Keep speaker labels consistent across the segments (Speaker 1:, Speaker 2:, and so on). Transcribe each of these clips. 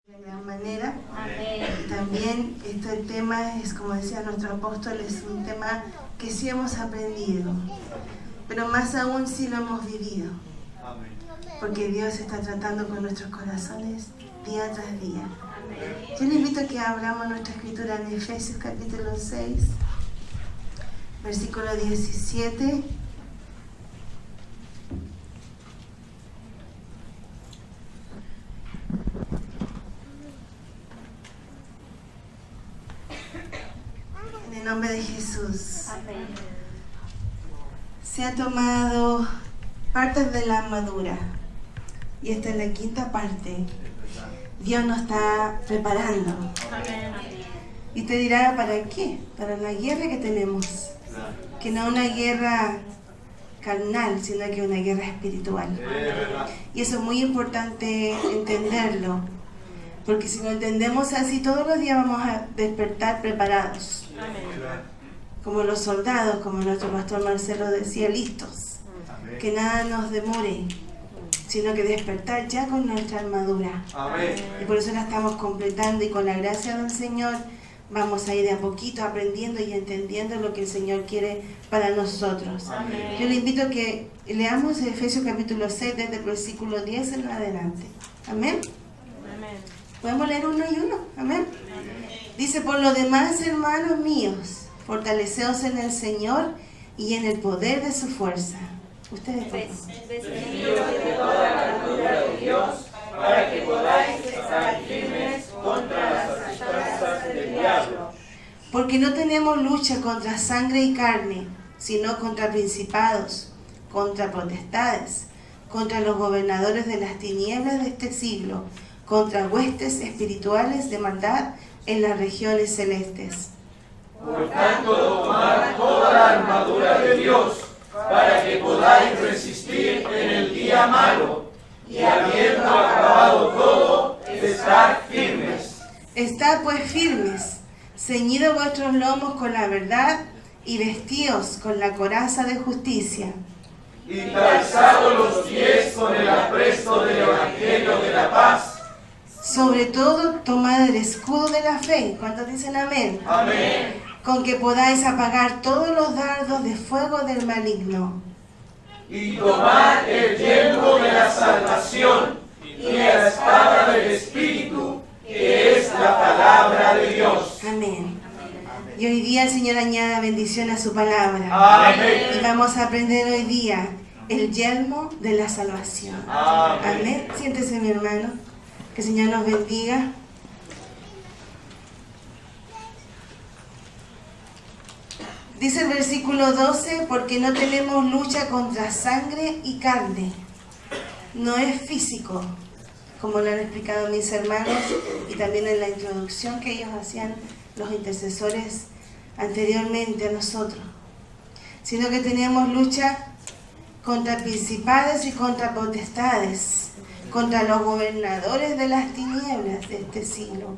Speaker 1: De gran manera.
Speaker 2: Amén.
Speaker 1: También este tema es, como decía nuestro apóstol, es un tema que sí hemos aprendido, pero más aún sí lo hemos vivido.
Speaker 3: Amén.
Speaker 1: Porque Dios está tratando con nuestros corazones día tras día.
Speaker 2: Amén.
Speaker 1: Yo les invito a que abramos nuestra escritura en Efesios capítulo 6, versículo 17. En el nombre de Jesús.
Speaker 2: Amén.
Speaker 1: Se ha tomado partes de la armadura y esta es la quinta parte. Dios nos está preparando.
Speaker 2: Amén.
Speaker 1: Y te dirá, ¿para qué? Para la guerra que tenemos. Que no es una guerra carnal, sino que es una guerra espiritual. Y eso es muy importante entenderlo. Porque si lo entendemos así, todos los días vamos a despertar preparados.
Speaker 2: Amén.
Speaker 1: Como los soldados, como nuestro pastor Marcelo decía, listos. Que nada nos demore, sino que despertar ya con nuestra armadura.
Speaker 3: Amén.
Speaker 1: Y por eso la estamos completando y con la gracia del Señor vamos a ir de a poquito aprendiendo y entendiendo lo que el Señor quiere para nosotros.
Speaker 2: Amén.
Speaker 1: Yo le invito a que leamos Efesios capítulo 6 desde el versículo 10 en adelante. Amén.
Speaker 2: Amén.
Speaker 1: Podemos leer uno y uno. Amén. Dice, por lo demás, hermanos míos, fortaleceos en el Señor y en el poder de su fuerza. Ustedes, por favor.
Speaker 2: Vestidos de toda la armadura de Dios, para que podáis estar firmes contra las asechanzas del diablo.
Speaker 1: Porque no tenemos lucha contra sangre y carne, sino contra principados, contra potestades, contra los gobernadores de las tinieblas de este siglo, contra huestes espirituales de maldad en las regiones celestes.
Speaker 3: Por tanto, tomad toda la armadura de Dios, para que podáis resistir en el día malo, y habiendo acabado todo, estar firmes.
Speaker 1: Estad pues firmes, ceñidos vuestros lomos con la verdad, y vestíos con la coraza de justicia.
Speaker 3: Y calzados los pies con el apresto del Evangelio de la paz.
Speaker 1: Sobre todo, tomad el escudo de la fe. ¿Cuántos dicen amén?
Speaker 3: Amén.
Speaker 1: Con que podáis apagar todos los dardos de fuego del maligno.
Speaker 3: Y tomad el yelmo de la salvación y la espada del Espíritu, que es la palabra de Dios.
Speaker 1: Amén. Y hoy día el Señor añada bendición a su palabra.
Speaker 3: Amén.
Speaker 1: Y vamos a aprender hoy día el yelmo de la salvación.
Speaker 3: Amén.
Speaker 1: Amén. Siéntese, mi hermano. Que el Señor nos bendiga. Dice el versículo 12, porque no tenemos lucha contra sangre y carne. No es físico, como lo han explicado mis hermanos y también en la introducción que ellos hacían los intercesores anteriormente a nosotros. Sino que tenemos lucha contra principados y contra potestades, contra los gobernadores de las tinieblas de este siglo,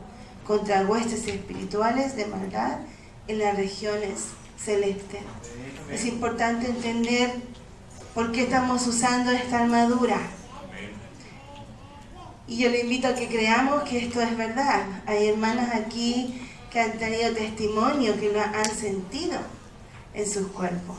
Speaker 1: contra huestes espirituales de maldad en las regiones celestes. Es importante entender por qué estamos usando esta armadura. Y yo le invito a que creamos que esto es verdad. Hay hermanas aquí que han tenido testimonio, que lo han sentido en sus cuerpos.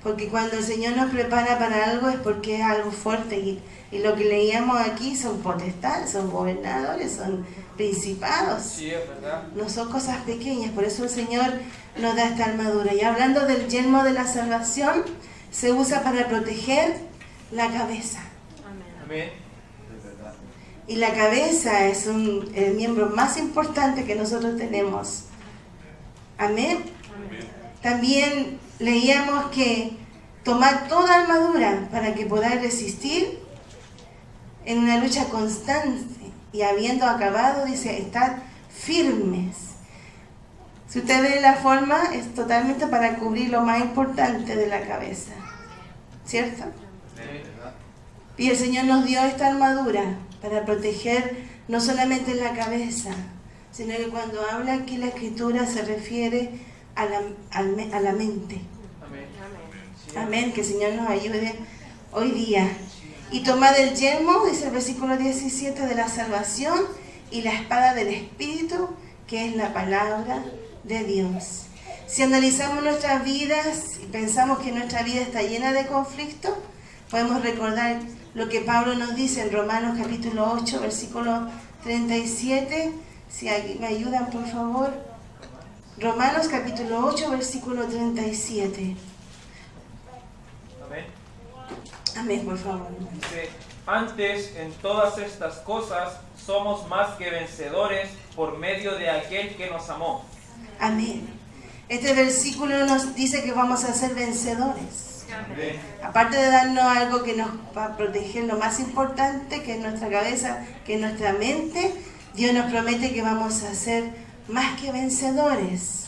Speaker 1: Porque cuando el Señor nos prepara para algo es porque es algo fuerte. Y lo que leíamos aquí son potestades, son gobernadores, son principados.
Speaker 3: Sí, es verdad.
Speaker 1: No son cosas pequeñas, por eso el Señor nos da esta armadura. Y hablando del yelmo de la salvación, se usa para proteger la cabeza.
Speaker 3: Amén.
Speaker 1: Y la cabeza es el miembro más importante que nosotros tenemos. Amén. También leíamos que tomad toda armadura para que podáis resistir en una lucha constante. Y habiendo acabado, dice, estad firmes. Si usted ve la forma, es totalmente para cubrir lo más importante de la cabeza. ¿Cierto? Y el Señor nos dio esta armadura para proteger no solamente la cabeza, sino que cuando habla aquí la Escritura se refiere a la mente. Amén, que el Señor nos ayude hoy día. Y tomad el yelmo, dice el versículo 17, de la salvación y la espada del Espíritu, que es la palabra de Dios. Si analizamos nuestras vidas y pensamos que nuestra vida está llena de conflictos, podemos recordar lo que Pablo nos dice en Romanos capítulo 8, versículo 37. Si me ayudan, por favor. Romanos capítulo 8, versículo 37.
Speaker 2: Amén.
Speaker 1: Amén, por favor.
Speaker 2: Dice, antes en todas estas cosas somos más que vencedores por medio de aquel que nos amó.
Speaker 1: Amén. Este versículo nos dice que vamos a ser vencedores.
Speaker 2: Amén.
Speaker 1: Aparte de darnos algo que nos va a proteger, lo más importante, que es nuestra cabeza, que es nuestra mente, Dios nos promete que vamos a ser más que vencedores.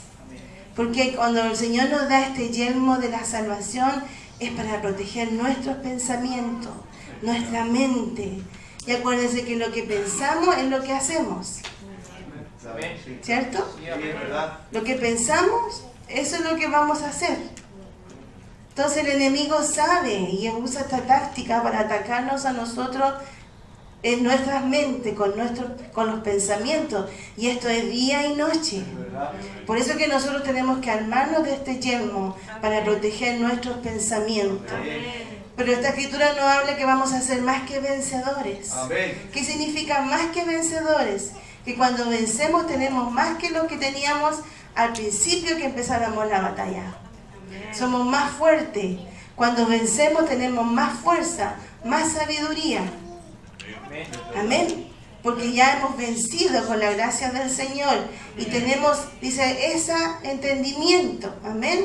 Speaker 1: Porque cuando el Señor nos da este yelmo de la salvación, es para proteger nuestros pensamientos, nuestra mente. Y acuérdense que lo que pensamos es lo que hacemos. ¿Cierto?
Speaker 2: Sí, amén.
Speaker 1: Lo que pensamos, eso es lo que vamos a hacer. Entonces el enemigo sabe y usa esta táctica para atacarnos a nosotros en nuestras mentes, con los pensamientos. Y esto es día y noche. Por eso que nosotros tenemos que armarnos de este yelmo para proteger nuestros pensamientos. Pero esta escritura nos habla que vamos a ser más que vencedores. ¿Qué significa más que vencedores? Que cuando vencemos tenemos más que lo que teníamos al principio que empezáramos la batalla. Somos más fuertes. Cuando vencemos tenemos más fuerza, más sabiduría. Amén. Porque ya hemos vencido con la gracia del Señor. Y tenemos, dice, ese entendimiento. Amén.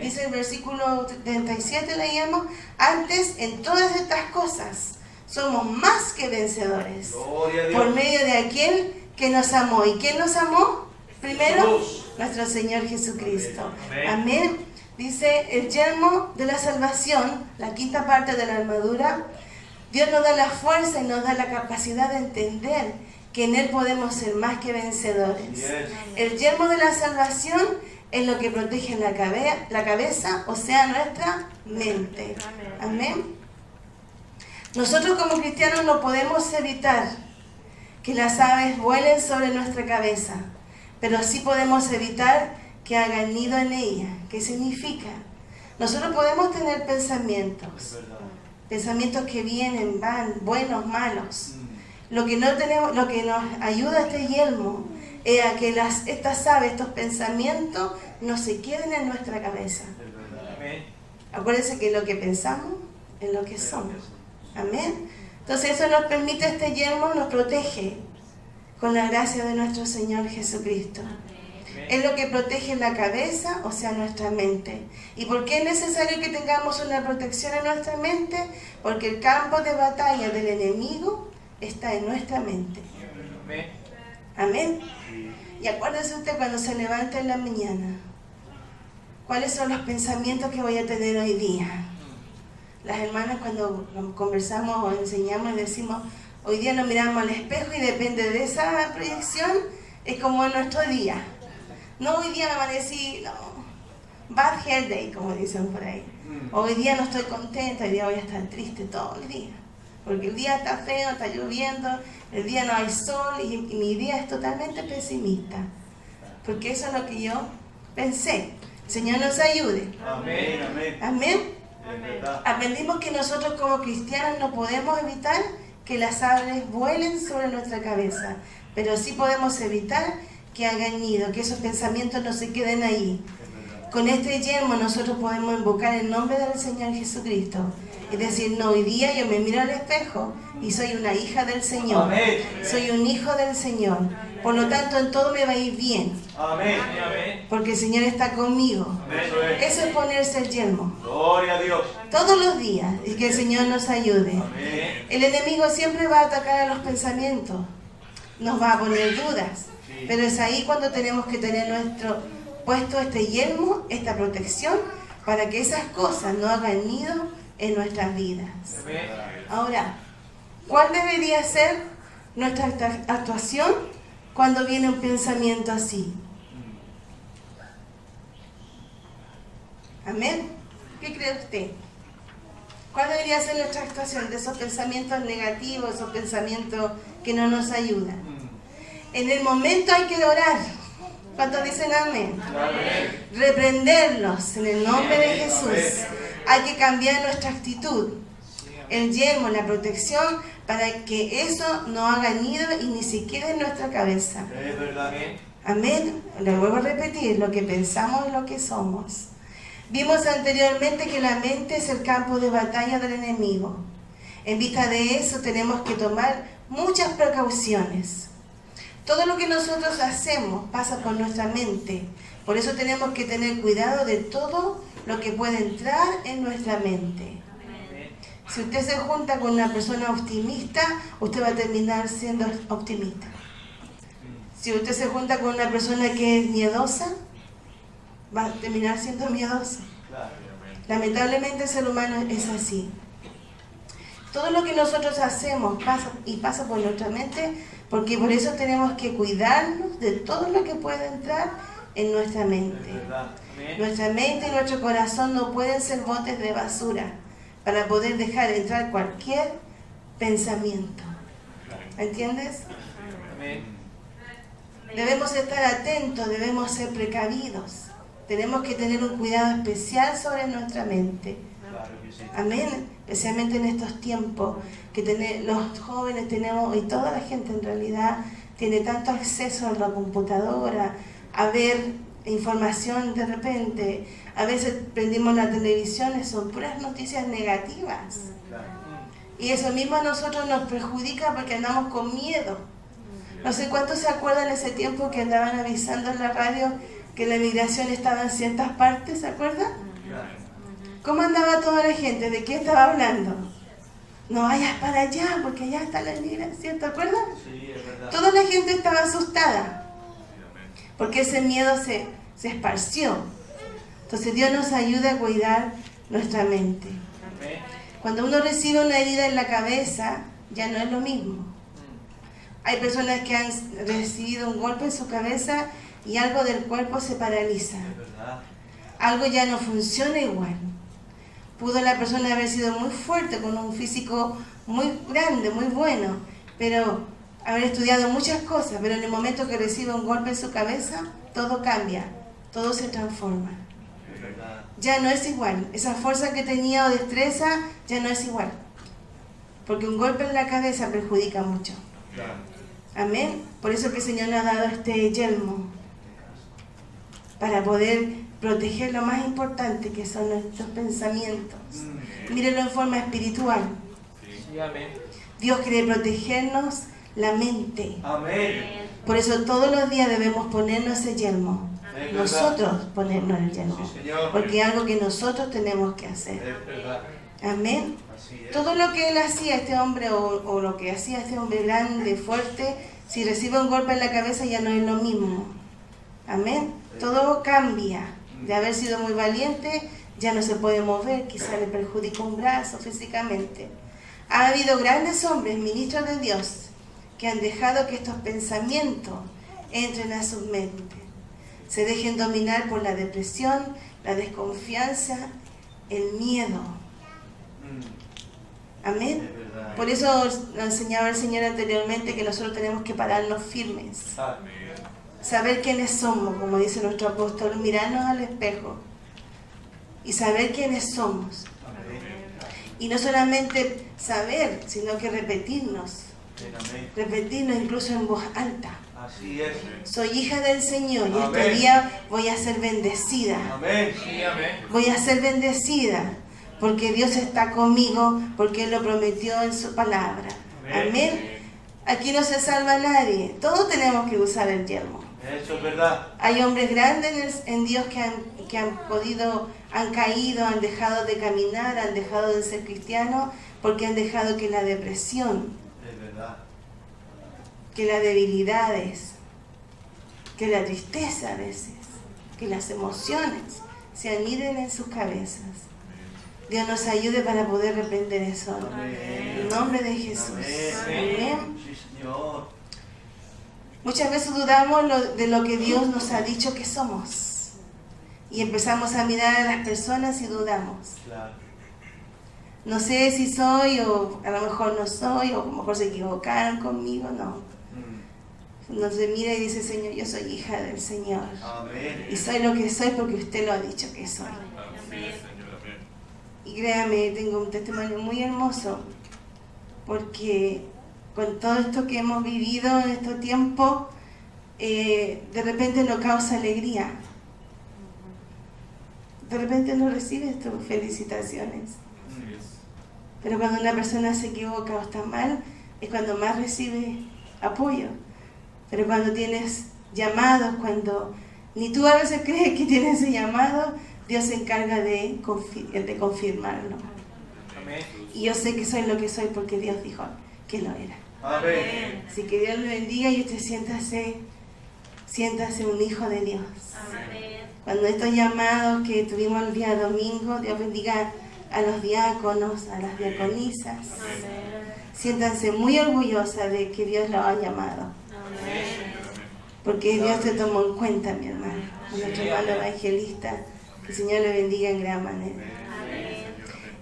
Speaker 1: Dice el versículo 37, leíamos, antes en todas estas cosas somos más que vencedores. Por medio de aquel que nos amó. ¿Y quién nos amó? Primero, nuestro Señor Jesucristo. Amén. Dice el yelmo de la salvación, la quinta parte de la armadura. Dios nos da la fuerza y nos da la capacidad de entender que en Él podemos ser más que vencedores. El yelmo de la salvación es lo que protege la cabeza, o sea, nuestra mente. Amén. Nosotros como cristianos no podemos evitar que las aves vuelen sobre nuestra cabeza, pero sí podemos evitar que hagan nido en ella. ¿Qué significa? Nosotros podemos tener pensamientos que vienen, van, buenos, malos. Lo que no tenemos, lo que nos ayuda a este yelmo es a que estas aves, estos pensamientos, no se queden en nuestra cabeza. Acuérdense que lo que pensamos es lo que somos. Amén. Entonces eso nos permite, este yelmo nos protege con la gracia de nuestro Señor Jesucristo. Es lo que protege la cabeza, o sea, nuestra mente. ¿Y por qué es necesario que tengamos una protección en nuestra mente? Porque el campo de batalla del enemigo está en nuestra mente. Amén. Y acuérdese usted cuando se levanta en la mañana, ¿cuáles son los pensamientos que voy a tener hoy día? Las hermanas cuando conversamos o enseñamos decimos, hoy día nos miramos al espejo y depende de esa proyección, es como nuestro día. No, hoy día me amanecí, no, bad hair day, como dicen por ahí. Hoy día no estoy contenta, hoy día voy a estar triste todo el día. Porque el día está feo, está lloviendo, el día no hay sol y mi día es totalmente pesimista. Porque eso es lo que yo pensé. El Señor nos ayude.
Speaker 3: Amén, amén.
Speaker 1: Amén. Aprendimos que nosotros como cristianos no podemos evitar que las aves vuelen sobre nuestra cabeza, pero sí podemos evitar que hagan nido, que esos pensamientos no se queden ahí. Con este yelmo nosotros podemos invocar el nombre del Señor Jesucristo y decir, no, hoy día yo me miro al espejo y soy una hija del Señor.
Speaker 3: Amén.
Speaker 1: Soy un hijo del Señor. Por lo tanto, en todo me va a ir bien.
Speaker 3: Amén.
Speaker 1: Porque el Señor está conmigo.
Speaker 3: Amén.
Speaker 1: Eso es ponerse el yelmo.
Speaker 3: Gloria a Dios.
Speaker 1: Todos los días. Y que el Señor nos ayude.
Speaker 3: Amén.
Speaker 1: El enemigo siempre va a atacar a los pensamientos. Nos va a poner dudas. Pero es ahí cuando tenemos que tener puesto este yelmo, esta protección, para que esas cosas no hagan nido en nuestras vidas. Ahora, ¿cuál debería ser nuestra actuación cuando viene un pensamiento así? Amén. ¿Qué cree usted? ¿Cuál debería ser nuestra actuación de esos pensamientos negativos, esos pensamientos que no nos ayudan? En el momento hay que orar. ¿Cuántos dicen amén?
Speaker 3: Amén.
Speaker 1: Reprenderlos en el nombre de Jesús. Hay que cambiar nuestra actitud. El yelmo, la protección, para que eso no haga nido y ni siquiera en nuestra cabeza.
Speaker 3: Es verdad.
Speaker 1: Amén. Lo vuelvo a repetir, lo que pensamos es lo que somos. Vimos anteriormente que la mente es el campo de batalla del enemigo. En vista de eso tenemos que tomar muchas precauciones. Todo lo que nosotros hacemos pasa por nuestra mente. Por eso tenemos que tener cuidado de todo lo que puede entrar en nuestra mente. Si usted se junta con una persona optimista, usted va a terminar siendo optimista. Si usted se junta con una persona que es miedosa, va a terminar siendo miedoso. Lamentablemente el ser humano es así. Todo lo que nosotros hacemos pasa por nuestra mente, porque por eso tenemos que cuidarnos de todo lo que puede entrar en nuestra mente. Nuestra mente y nuestro corazón no pueden ser botes de basura para poder dejar entrar cualquier pensamiento. ¿Entiendes? Debemos estar atentos, debemos ser precavidos. Tenemos que tener un cuidado especial sobre nuestra mente. Amén. Especialmente en estos tiempos que los jóvenes tenemos, y toda la gente en realidad tiene tanto acceso a la computadora, a ver información de repente. A veces prendimos la televisión y son puras noticias negativas. Y eso mismo a nosotros nos perjudica porque andamos con miedo. No sé cuántos se acuerdan ese tiempo que andaban avisando en la radio que la migración estaba en ciertas partes, ¿se acuerdan? ¿Cómo andaba toda la gente? ¿De qué estaba hablando? No vayas para allá porque allá está la migración, ¿te acuerdas?
Speaker 3: Sí, es verdad.
Speaker 1: Toda la gente estaba asustada porque ese miedo se esparció. Entonces Dios nos ayuda a cuidar nuestra mente. Cuando uno recibe una herida en la cabeza, ya no es lo mismo. Hay personas que han recibido un golpe en su cabeza y algo del cuerpo se paraliza. Algo ya no funciona igual. Pudo la persona haber sido muy fuerte, con un físico muy grande, muy bueno, pero haber estudiado muchas cosas, pero en el momento que recibe un golpe en su cabeza, todo cambia, todo se transforma. Ya no es igual. Esa fuerza que tenía o destreza ya no es igual. Porque un golpe en la cabeza perjudica mucho. Amén. Por eso que el Señor nos ha dado este yelmo, para poder proteger lo más importante, que son nuestros pensamientos. Mírenlo en forma espiritual. Dios quiere protegernos la mente. Por eso todos los días debemos ponernos ese yelmo. Nosotros ponernos el yelmo. Porque es algo que nosotros tenemos que hacer. Amén. Todo lo que él hacía, este hombre, o lo que hacía este hombre grande, fuerte, si recibe un golpe en la cabeza ya no es lo mismo. Amén. Todo cambia. De haber sido muy valiente, ya no se puede mover, quizá le perjudica un brazo físicamente. Ha habido grandes hombres, ministros de Dios, que han dejado que estos pensamientos entren a sus mentes, se dejen dominar por la depresión, la desconfianza, el miedo. Amén. Por eso nos enseñaba el Señor anteriormente que nosotros tenemos que pararnos firmes. Saber quiénes somos, como dice nuestro apóstol, mirarnos al espejo y saber quiénes somos. Y no solamente saber, sino que repetirnos incluso en voz alta.
Speaker 3: Así es.
Speaker 1: Soy hija del Señor y este día voy a ser bendecida. Voy a ser bendecida porque Dios está conmigo, porque Él lo prometió en su palabra. Amén. Aquí no se salva nadie. Todos tenemos que usar el yelmo.
Speaker 3: Eso es verdad.
Speaker 1: Hay hombres grandes en Dios que han caído, han dejado de caminar, han dejado de ser cristianos, porque han dejado que la depresión, que las debilidades, que la tristeza a veces, que las emociones se aniden en sus cabezas. Dios nos ayude para poder reprender eso. En el nombre de Jesús. Amén.
Speaker 3: Sí, Señor.
Speaker 1: Muchas veces dudamos de lo que Dios nos ha dicho que somos. Y empezamos a mirar a las personas y dudamos. No sé si soy, o a lo mejor no soy, o a lo mejor se equivocaron conmigo, no. Cuando se mira y dice, Señor, yo soy hija del Señor.
Speaker 3: Amén.
Speaker 1: Y soy lo que soy porque usted lo ha dicho que soy. Y créame, tengo un testimonio muy hermoso, porque con todo esto que hemos vivido en estos tiempos, de repente nos causa alegría. De repente no recibes tus felicitaciones. Pero cuando una persona se equivoca o está mal, es cuando más recibe apoyo. Pero cuando tienes llamados, cuando ni tú a veces crees que tienes ese llamado, Dios se encarga de confirmarlo.
Speaker 3: Amén.
Speaker 1: Y yo sé que soy lo que soy porque Dios dijo que lo era.
Speaker 3: Amén.
Speaker 1: Así que Dios le bendiga y usted siéntase un hijo de Dios.
Speaker 2: Amén.
Speaker 1: Cuando estos llamados que tuvimos el día domingo, Dios bendiga a los diáconos, a las diaconisas.
Speaker 2: Amén.
Speaker 1: Siéntanse muy orgullosas de que Dios los ha llamado.
Speaker 2: Amén.
Speaker 1: Porque Dios te tomó en cuenta, mi hermano. A nuestro hermano evangelista, que el Señor le bendiga en gran manera.
Speaker 2: Amén.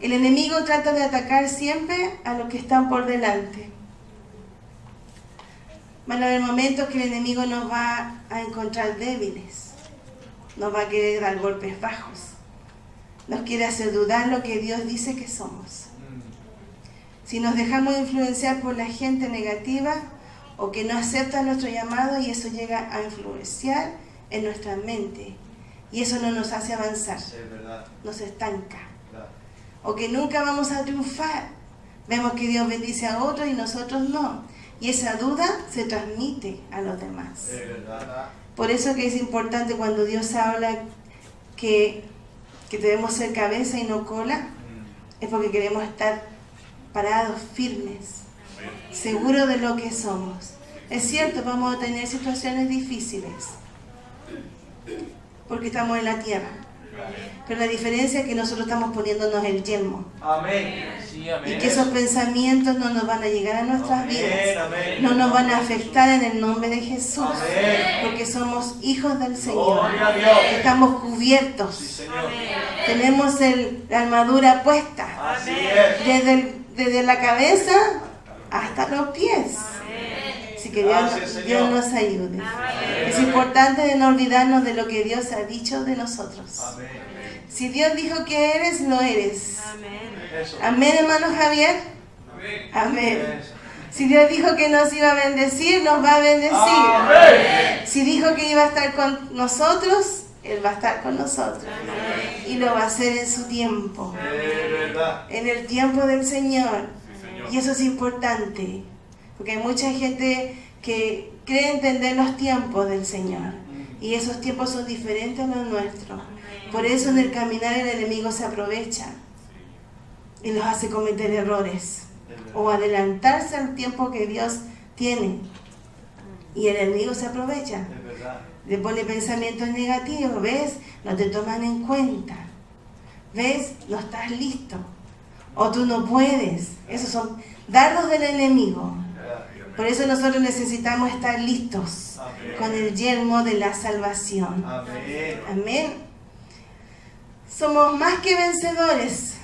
Speaker 1: El enemigo trata de atacar siempre a los que están por delante. Van a haber momentos que el enemigo nos va a encontrar débiles. Nos va a querer dar golpes bajos. Nos quiere hacer dudar lo que Dios dice que somos. Si nos dejamos influenciar por la gente negativa o que no acepta nuestro llamado, y eso llega a influenciar en nuestra mente. Y eso no nos hace avanzar.
Speaker 3: Es verdad.
Speaker 1: Nos estanca.
Speaker 3: Claro.
Speaker 1: O que nunca vamos a triunfar. Vemos que Dios bendice a otros y nosotros no. Y esa duda se transmite a los demás.
Speaker 3: Es verdad.
Speaker 1: Por eso que es importante cuando Dios habla que debemos ser cabeza y no cola, es porque queremos estar parados, firmes, seguros de lo que somos. Es cierto, vamos a tener situaciones difíciles, porque estamos en la tierra. Pero la diferencia es que nosotros estamos poniéndonos el yelmo.
Speaker 3: Amén. Sí, amén.
Speaker 1: Y que esos pensamientos no nos van a llegar a nuestras vidas.
Speaker 3: Amén.
Speaker 1: No nos van a afectar en el nombre de Jesús.
Speaker 3: Amén.
Speaker 1: Porque somos hijos del Señor.
Speaker 3: Gloria a Dios.
Speaker 1: Estamos
Speaker 3: Sí,
Speaker 1: cubiertos.
Speaker 3: Señor.
Speaker 1: Tenemos la armadura puesta.
Speaker 3: Así es.
Speaker 1: Desde la cabeza hasta los pies. Así que
Speaker 3: Gracias, Señor.
Speaker 1: Dios nos ayude. Es importante de no olvidarnos de lo que Dios ha dicho de nosotros.
Speaker 3: Amén.
Speaker 1: Si Dios dijo que eres, lo eres.
Speaker 2: Amén.
Speaker 3: Eso.
Speaker 1: Amén, hermano Javier. Amén. Si Dios dijo que nos iba a bendecir, nos va a bendecir.
Speaker 3: Amén.
Speaker 1: Si dijo que iba a estar con nosotros, Él va a estar con nosotros. Y lo va a hacer en su tiempo.
Speaker 3: Es verdad.
Speaker 1: En el tiempo del Señor. Y eso es importante. Porque hay mucha gente que cree entender los tiempos del Señor. Y esos tiempos son diferentes a los nuestros. Por eso en el caminar el enemigo se aprovecha. Y los hace cometer errores. O adelantarse al tiempo que Dios tiene. Y el enemigo se aprovecha.
Speaker 3: Es verdad.
Speaker 1: Le pone pensamientos negativos. ¿Ves? No te toman en cuenta. ¿Ves? No estás listo. O tú no puedes. Esos son dardos del enemigo. Por eso nosotros necesitamos estar listos.
Speaker 3: Amén.
Speaker 1: Con el yelmo de la salvación.
Speaker 3: Amén.
Speaker 1: Amén. Somos más que vencedores.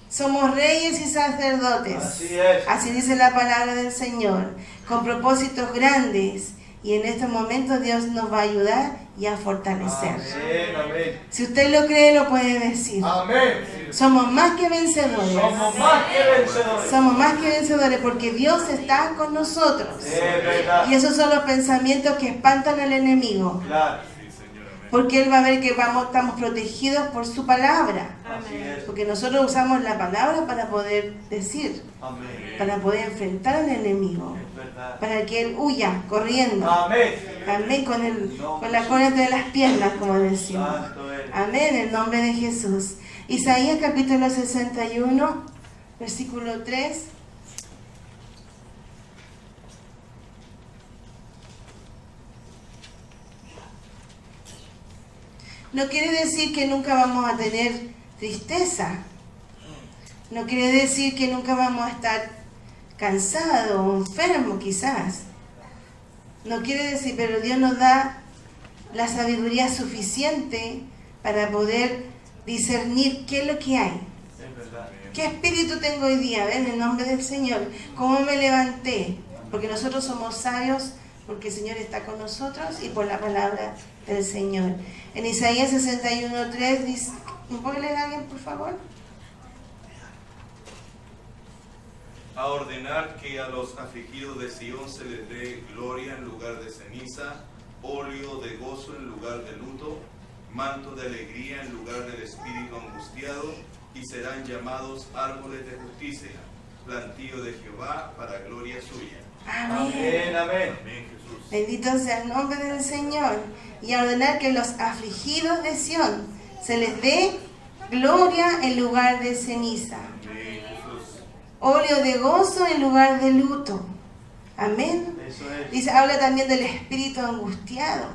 Speaker 1: Somos reyes y sacerdotes.
Speaker 3: Así es.
Speaker 1: Así dice la palabra del Señor. Con propósitos grandes. Y en este momento Dios nos va a ayudar y a fortalecer.
Speaker 3: Amén. Amén.
Speaker 1: Si usted lo cree, lo puede decir.
Speaker 3: Amén.
Speaker 1: Somos más que vencedores.
Speaker 3: Somos más que vencedores.
Speaker 1: Somos más que vencedores porque Dios está con nosotros.
Speaker 3: Es verdad.
Speaker 1: Y esos son los pensamientos que espantan al enemigo.
Speaker 3: Claro.
Speaker 1: Porque Él va a ver que estamos protegidos por su palabra.
Speaker 3: Así es.
Speaker 1: Porque nosotros usamos la palabra para poder decir,
Speaker 3: Amén.
Speaker 1: para poder enfrentar al enemigo,
Speaker 3: Es verdad.
Speaker 1: para que Él huya corriendo.
Speaker 3: Amén.
Speaker 1: Amén, con la cola entre las piernas, como decimos.
Speaker 3: Santo eres.
Speaker 1: Amén, en el nombre de Jesús. Isaías capítulo 61, versículo 3. No quiere decir que nunca vamos a tener tristeza. No quiere decir que nunca vamos a estar cansados o enfermos quizás. No quiere decir, pero Dios nos da la sabiduría suficiente para poder discernir qué es lo que hay.
Speaker 3: Es verdad.
Speaker 1: ¿Qué espíritu tengo hoy día? En el nombre del Señor. ¿Cómo me levanté? Porque nosotros somos sabios porque el Señor está con nosotros y por la palabra del Señor. En Isaías 61:3 dice, ¿me puede leer alguien, por favor?
Speaker 4: A ordenar que a los afligidos de Sion se les dé gloria en lugar de ceniza, óleo de gozo en lugar de luto, manto de alegría en lugar del espíritu angustiado, y serán llamados árboles de justicia, plantío de Jehová para gloria suya.
Speaker 1: Amén.
Speaker 3: Amén, amén.
Speaker 4: Amén, Jesús.
Speaker 1: Bendito sea el nombre del Señor. Y a ordenar que los afligidos de Sión se les dé gloria en lugar de ceniza,
Speaker 4: Amén, Jesús.
Speaker 1: óleo de gozo en lugar de luto. Amén.
Speaker 3: Eso es.
Speaker 1: Dice, habla también del espíritu angustiado.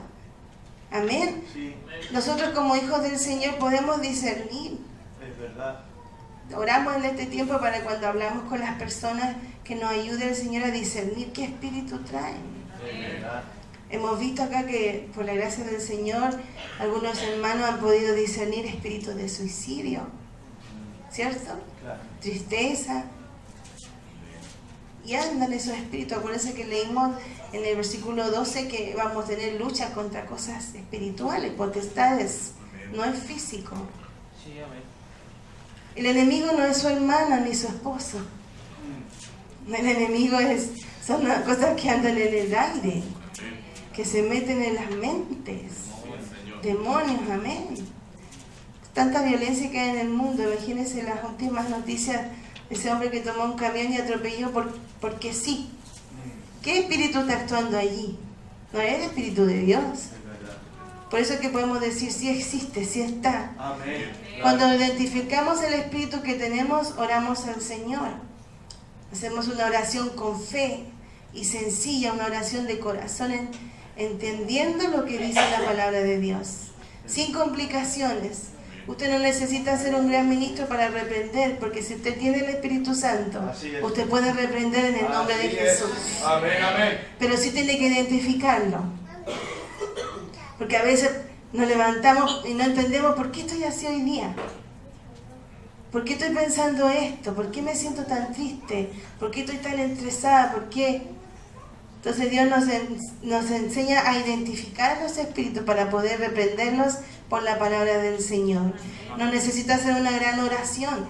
Speaker 1: Amén.
Speaker 3: Sí,
Speaker 1: Nosotros como hijos del Señor podemos discernir.
Speaker 3: es verdad.
Speaker 1: Oramos en este tiempo para cuando hablamos con las personas que nos ayude el Señor a discernir qué espíritu traen.
Speaker 3: Es verdad.
Speaker 1: Hemos visto acá que por la gracia del Señor algunos hermanos han podido discernir espíritus de suicidio, ¿cierto?
Speaker 3: Claro.
Speaker 1: Tristeza. Y andan esos espíritus. Acuérdense que leímos en el versículo 12 que vamos a tener lucha contra cosas espirituales, potestades. No es físico.
Speaker 3: Sí, amén.
Speaker 1: El enemigo no es su hermana ni su esposo. El enemigo son las cosas que andan en el aire, que se meten en las mentes. Demonios, amén. Tanta violencia que hay en el mundo. Imagínense las últimas noticias de ese hombre que tomó un camión y atropelló porque sí. ¿Qué espíritu está actuando allí? No es el espíritu de Dios.
Speaker 3: Es verdad.
Speaker 1: Por eso es que podemos decir sí existe, sí está.
Speaker 3: Amén.
Speaker 1: Cuando identificamos el espíritu que tenemos, oramos al Señor. Hacemos una oración con fe y sencilla, una oración de corazón, entendiendo lo que dice la palabra de Dios, sin complicaciones. Usted no necesita ser un gran ministro para reprender, porque si usted tiene el Espíritu Santo,
Speaker 3: Así es.
Speaker 1: usted puede reprender en el nombre de
Speaker 3: Así es.
Speaker 1: Jesús.
Speaker 3: Amén, amén.
Speaker 1: Pero sí tiene que identificarlo. Porque a veces nos levantamos y no entendemos por qué estoy así hoy día. ¿Por qué estoy pensando esto? ¿Por qué me siento tan triste? ¿Por qué estoy tan estresada? ¿Por qué? Entonces Dios nos enseña a identificar los espíritus para poder reprenderlos por la palabra del Señor. No necesita hacer una gran oración.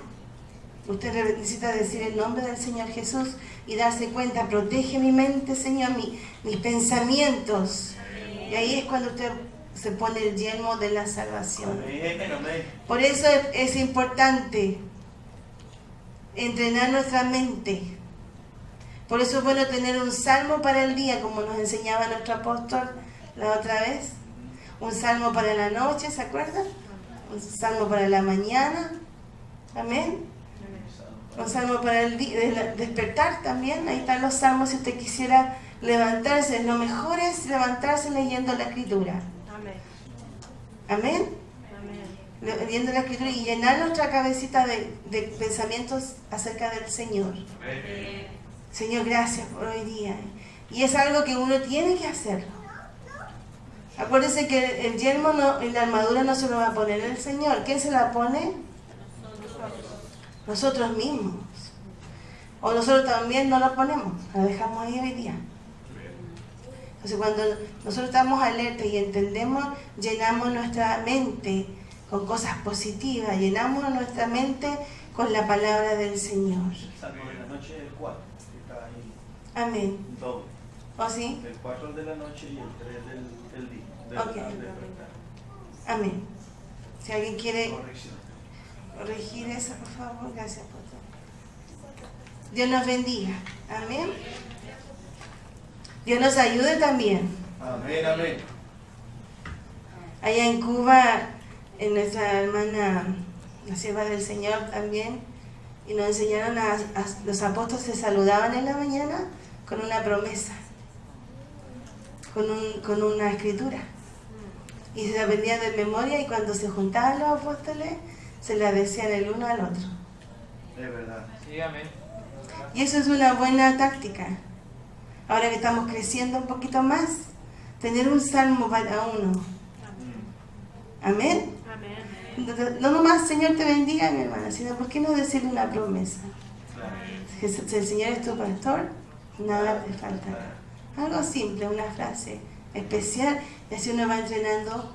Speaker 1: Usted necesita decir el nombre del Señor Jesús y darse cuenta, protege mi mente, Señor, mis pensamientos. Y ahí es cuando usted se pone el yelmo de la salvación.
Speaker 3: Amén, amén.
Speaker 1: Por eso es importante entrenar nuestra mente. Por eso es bueno tener un salmo para el día, como nos enseñaba nuestro apóstol la otra vez. Un salmo para la noche, ¿se acuerdan? Un salmo para la mañana. Amén. Un salmo para el despertar también. Ahí están los salmos si usted quisiera levantarse. Lo mejor es levantarse leyendo la Escritura. Amén. Leyendo la Escritura y llenar nuestra cabecita de pensamientos acerca del Señor. Señor, gracias por hoy día. Y es algo que uno tiene que hacerlo. Acuérdense que el yelmo, la armadura no se lo va a poner el Señor. ¿Quién se la pone? Nosotros mismos. O nosotros también no la ponemos, la dejamos ahí hoy día. Entonces cuando nosotros estamos alertas y entendemos, llenamos nuestra mente con cosas positivas, llenamos nuestra mente con la palabra del Señor.
Speaker 3: El salmo de la noche el 4, que está ahí
Speaker 1: Amén.
Speaker 3: doble.
Speaker 1: ¿O sí?
Speaker 3: El 4 de la noche y el 3 del día.
Speaker 1: Ok.
Speaker 3: Del despertar.
Speaker 1: Amén. Si alguien quiere
Speaker 3: Corrección.
Speaker 1: corregir eso, por favor, gracias por todo. Dios nos bendiga. Amén. Dios nos ayude también.
Speaker 3: Amén, amén.
Speaker 1: Allá en Cuba, en nuestra hermana, la sierva del Señor también, y nos enseñaron los apóstoles se saludaban en la mañana con una promesa, con una escritura. Y se la aprendían de memoria y cuando se juntaban los apóstoles, se la decían el uno al otro.
Speaker 3: Es verdad.
Speaker 2: Sí, amén.
Speaker 1: Y eso es una buena táctica. Ahora que estamos creciendo un poquito más, tener un salmo para uno. Amén. No nomás Señor te bendiga, mi hermana, sino ¿por qué no decirle una promesa? Si el Señor es tu pastor, nada te faltará. Algo simple, una frase especial, y así uno va entrenando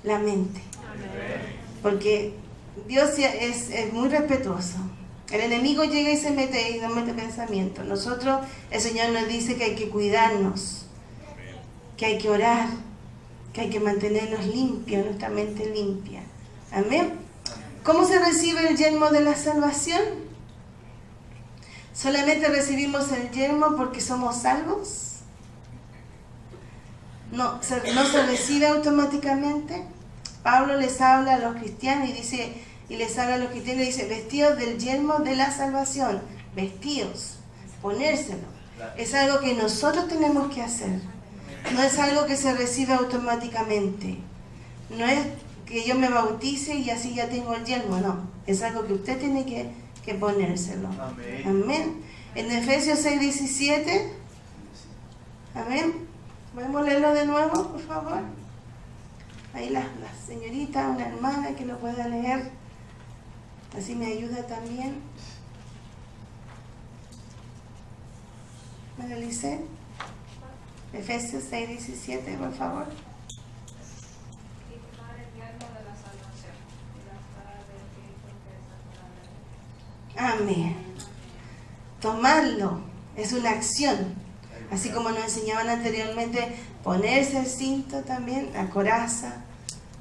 Speaker 1: la mente. Porque Dios es muy respetuoso. El enemigo llega y se mete y nos mete pensamiento. Nosotros, el Señor nos dice que hay que cuidarnos, que hay que orar, que hay que mantenernos limpios, nuestra mente limpia. Amén. ¿Cómo se recibe el yelmo de la salvación? ¿Solamente recibimos el yelmo porque somos salvos? No se recibe automáticamente. Pablo les habla a los cristianos y les habla a los cristianos y dice, vestidos del yelmo de la salvación, vestidos, ponérselo. Es algo que nosotros tenemos que hacer. No es algo que se recibe automáticamente. No es que yo me bautice y así ya tengo el yelmo, no. Es algo que usted tiene que ponérselo.
Speaker 3: Amén.
Speaker 1: Amén. En Efesios 6:17. Amén. ¿Podemos leerlo de nuevo, por favor? Ahí la señorita, una hermana que lo pueda leer. Así me ayuda también. María Lice. Efesios 6:17, por favor. Amén. Tomarlo es una acción. Así como nos enseñaban anteriormente, ponerse el cinto también, la coraza.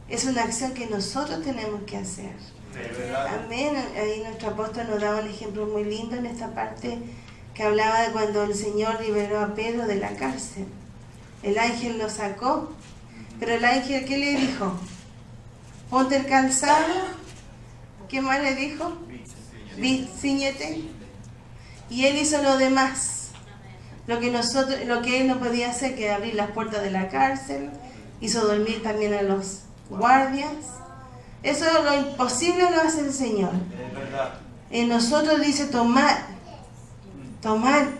Speaker 1: Es una acción que nosotros tenemos que hacer. Amén. Ahí nuestro apóstol nos daba un ejemplo muy lindo en esta parte que hablaba de cuando el Señor liberó a Pedro de la cárcel. El ángel lo sacó, pero el ángel, ¿qué le dijo? Ponte el calzado. ¿Qué más le dijo? Cíñete. Y él hizo lo demás. Lo que él no podía hacer, que abrir las puertas de la cárcel, hizo dormir también a los guardias. Eso es lo imposible, lo hace el Señor. En nosotros dice tomar,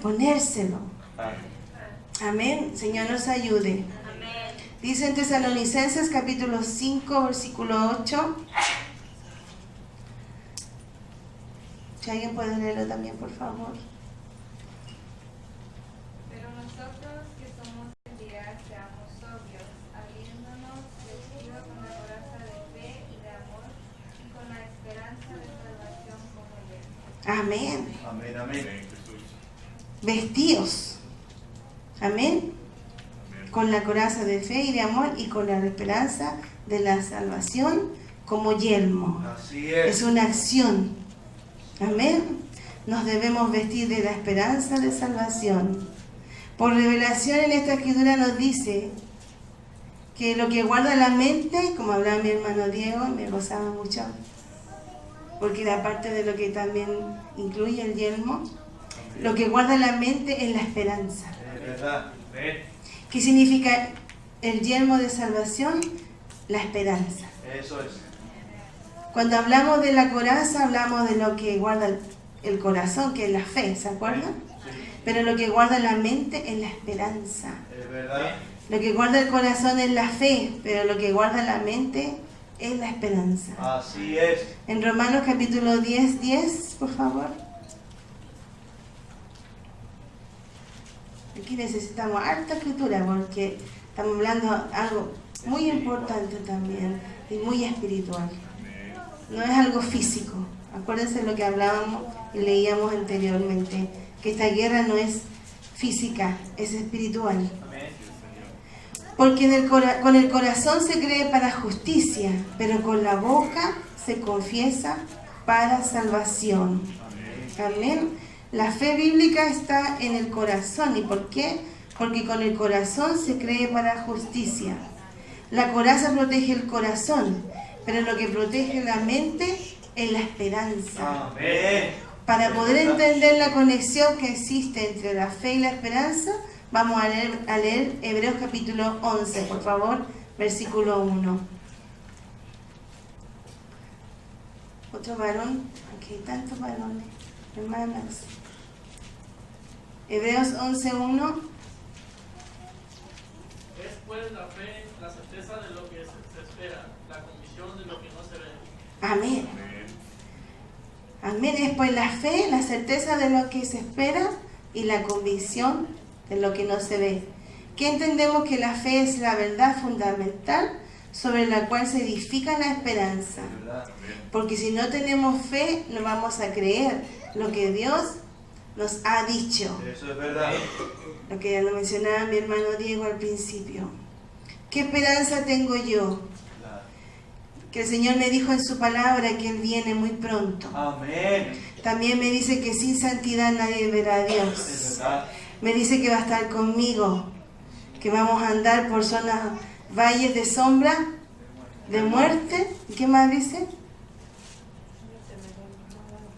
Speaker 1: ponérselo. Amén. Señor nos ayude. Dice en Tesalonicenses capítulo 5, versículo 8. Si alguien puede leerlo también, por favor.
Speaker 5: Pero nosotros que somos del día, seamos sobrios, habiéndonos vestido con la coraza de fe y de amor, y con la esperanza de salvación como yelmo.
Speaker 1: Amén.
Speaker 3: Amén, amén.
Speaker 1: Vestidos. Amén. Con la coraza de fe y de amor y con la esperanza de la salvación como yelmo.
Speaker 3: Así
Speaker 1: Es una acción. Amén. Nos debemos vestir de la esperanza de salvación. Por revelación en esta escritura nos dice que lo que guarda la mente, como hablaba mi hermano Diego, me gozaba mucho, porque era parte de lo que también incluye el yelmo, lo que guarda la mente es la esperanza.
Speaker 3: Es verdad.
Speaker 1: ¿Qué significa el yelmo de salvación? La esperanza.
Speaker 3: Eso es.
Speaker 1: Cuando hablamos de la coraza, hablamos de lo que guarda el corazón, que es la fe, ¿se acuerdan? Pero lo que guarda la mente es la esperanza.
Speaker 3: Es verdad.
Speaker 1: Lo que guarda el corazón es la fe, pero lo que guarda la mente es la esperanza.
Speaker 3: Así es.
Speaker 1: En Romanos capítulo 10, por favor. Aquí necesitamos harta escritura porque estamos hablando de algo muy importante también y muy espiritual. No es algo físico. Acuérdense lo que hablábamos y leíamos anteriormente, que esta guerra no es física, es espiritual. Porque con el corazón se cree para justicia, pero con la boca se confiesa para salvación. Amén. La fe bíblica está en el corazón. ¿Y por qué? Porque con el corazón se cree para justicia. La coraza protege el corazón, pero lo que protege la mente es la esperanza.
Speaker 3: Amén.
Speaker 1: Para poder entender la conexión que existe entre la fe y la esperanza, vamos a leer Hebreos capítulo 11, por favor, versículo 1. Otro varón, aquí hay tantos varones, hermanas. Hebreos 11:1.
Speaker 6: Es pues la fe, la certeza de lo que se espera, la convicción de lo que no se ve.
Speaker 1: Amén. Amén. Es pues la fe, la certeza de lo que se espera y la convicción de lo que no se ve. ¿Qué entendemos? Que la fe es la verdad fundamental sobre la cual se edifica la esperanza. Porque si no tenemos fe, no vamos a creer lo que Dios nos ha dicho.
Speaker 3: Eso es verdad.
Speaker 1: Lo que ya lo mencionaba mi hermano Diego al principio. ¿Qué esperanza tengo yo? Que el Señor me dijo en su palabra que Él viene muy pronto.
Speaker 3: Amén.
Speaker 1: También me dice que sin santidad nadie verá a
Speaker 3: Es
Speaker 1: Dios.
Speaker 3: verdad.
Speaker 1: Me dice que va a estar conmigo, que vamos a andar por zonas, valles de sombra, de muerte. ¿Y qué más dice?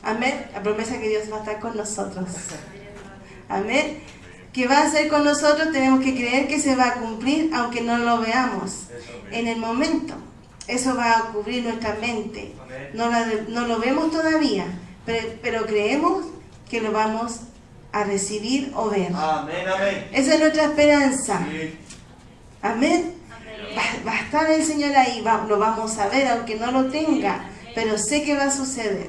Speaker 1: Amén. La promesa que Dios va a estar con nosotros. Amén. Que va a ser con nosotros, tenemos que creer que se va a cumplir, aunque no lo veamos en el momento. Eso va a cubrir nuestra mente. No lo vemos todavía, pero creemos que lo vamos a recibir o ver.
Speaker 3: Amén, amén.
Speaker 1: Esa es nuestra esperanza.
Speaker 3: Sí.
Speaker 1: Amén. Va a estar el Señor ahí, lo vamos a ver, aunque no lo tenga, pero sé que va a suceder.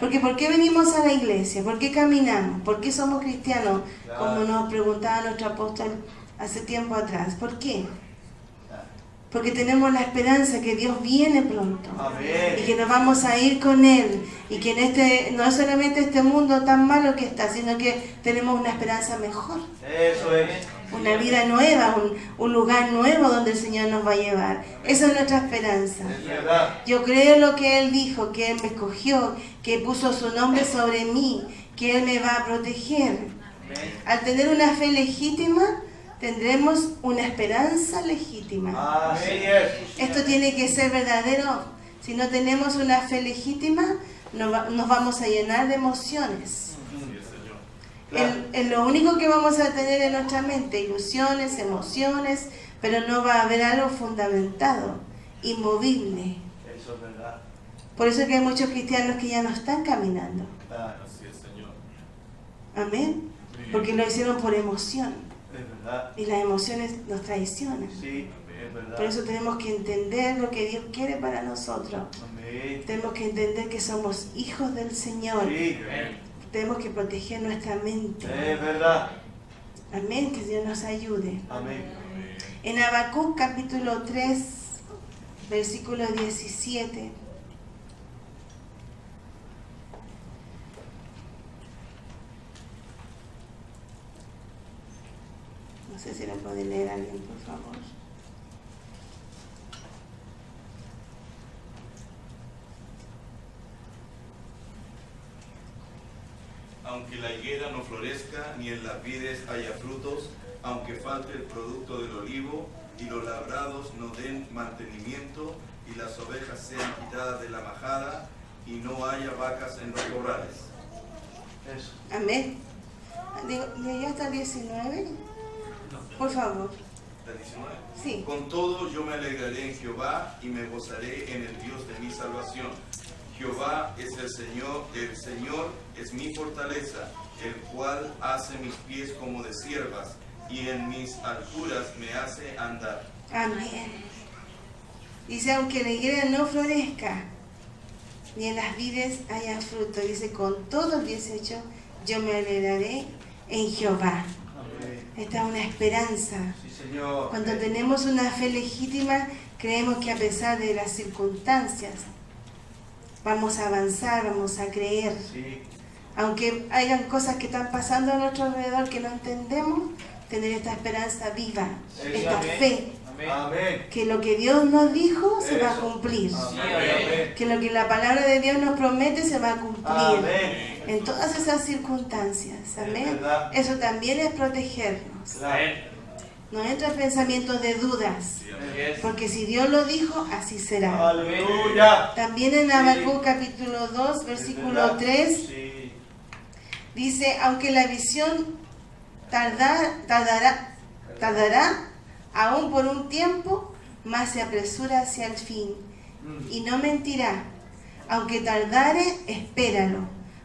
Speaker 1: Porque ¿por qué venimos a la iglesia? ¿Por qué caminamos? ¿Por qué somos cristianos? Como nos preguntaba nuestro apóstol hace tiempo atrás. ¿Por qué? Porque tenemos la esperanza que Dios viene pronto.
Speaker 3: Amén.
Speaker 1: Y que nos vamos a ir con Él. Y que en no solamente este mundo tan malo que está, sino que tenemos una esperanza mejor.
Speaker 3: Eso es.
Speaker 1: Una vida nueva, un lugar nuevo donde el Señor nos va a llevar. Esa es nuestra esperanza.
Speaker 3: Es verdad.
Speaker 1: Yo creo lo que Él dijo, que Él me escogió, que puso su nombre sobre mí, que Él me va a proteger. Al tener una fe legítima, tendremos una esperanza legítima.
Speaker 3: Así es.
Speaker 1: Esto tiene que ser verdadero. Si no tenemos una fe legítima, nos vamos a llenar de emociones. Es lo único que vamos a tener en nuestra mente, ilusiones, emociones, pero no va a haber algo fundamentado, inmovible.
Speaker 3: Eso es verdad.
Speaker 1: Por eso es que hay muchos cristianos que ya no están caminando.
Speaker 4: Así es, Señor.
Speaker 1: Amén. Porque lo hicieron por emoción.
Speaker 3: Es verdad.
Speaker 1: Y las emociones nos traicionan.
Speaker 3: Sí, es verdad.
Speaker 1: Por eso tenemos que entender lo que Dios quiere para nosotros.
Speaker 3: Amén.
Speaker 1: Tenemos que entender que somos hijos del Señor.
Speaker 3: Sí,
Speaker 1: Tenemos que proteger nuestra mente.
Speaker 3: es verdad.
Speaker 1: Amén. Que Dios nos ayude.
Speaker 3: Amén.
Speaker 1: En Habacuc capítulo 3, versículo 17. No sé si lo puede leer alguien, por favor.
Speaker 4: Aunque la higuera no florezca, ni en las vides haya frutos, aunque falte el producto del olivo, y los labrados no den mantenimiento, y las ovejas sean quitadas de la majada, y no haya vacas en los corrales.
Speaker 3: Eso.
Speaker 1: Amén. ¿De ya hasta el 19? Por favor.
Speaker 4: ¿La 19?
Speaker 1: Sí.
Speaker 4: Con todo yo me alegraré en Jehová, y me gozaré en el Dios de mi salvación. Jehová es el Señor es mi fortaleza, el cual hace mis pies como de ciervas, y en mis alturas me hace andar.
Speaker 1: Amén. Dice, aunque la higuera no florezca, ni en las vides haya fruto. Dice, con todo el 18, yo me alegraré en Jehová.
Speaker 3: Amén.
Speaker 1: Esta es una esperanza.
Speaker 3: Sí, Señor.
Speaker 1: Cuando tenemos una fe legítima, creemos que a pesar de las circunstancias, vamos a avanzar, vamos a creer.
Speaker 3: Sí.
Speaker 1: Aunque hayan cosas que están pasando a nuestro alrededor que no entendemos, tener esta esperanza viva,
Speaker 3: Sí,
Speaker 1: esta
Speaker 3: amén.
Speaker 1: fe,
Speaker 3: Amén.
Speaker 1: que lo que Dios nos dijo se va a
Speaker 3: Eso.
Speaker 1: cumplir.
Speaker 3: Amén.
Speaker 1: Que lo que la palabra de Dios nos promete se va a cumplir.
Speaker 3: Amén.
Speaker 1: En todas esas circunstancias. Amén.
Speaker 3: verdad.
Speaker 1: Eso también es protegernos.
Speaker 3: Claro.
Speaker 1: No entran pensamientos de dudas.
Speaker 3: Yes.
Speaker 1: Porque si Dios lo dijo, así será.
Speaker 3: Aleluya.
Speaker 1: También en Habacuc capítulo 2, versículo 3,
Speaker 3: Sí.
Speaker 1: dice, aunque la visión tardará aún por un tiempo, más se apresura hacia el fin. Y no mentirá. Aunque tardare, espéralo,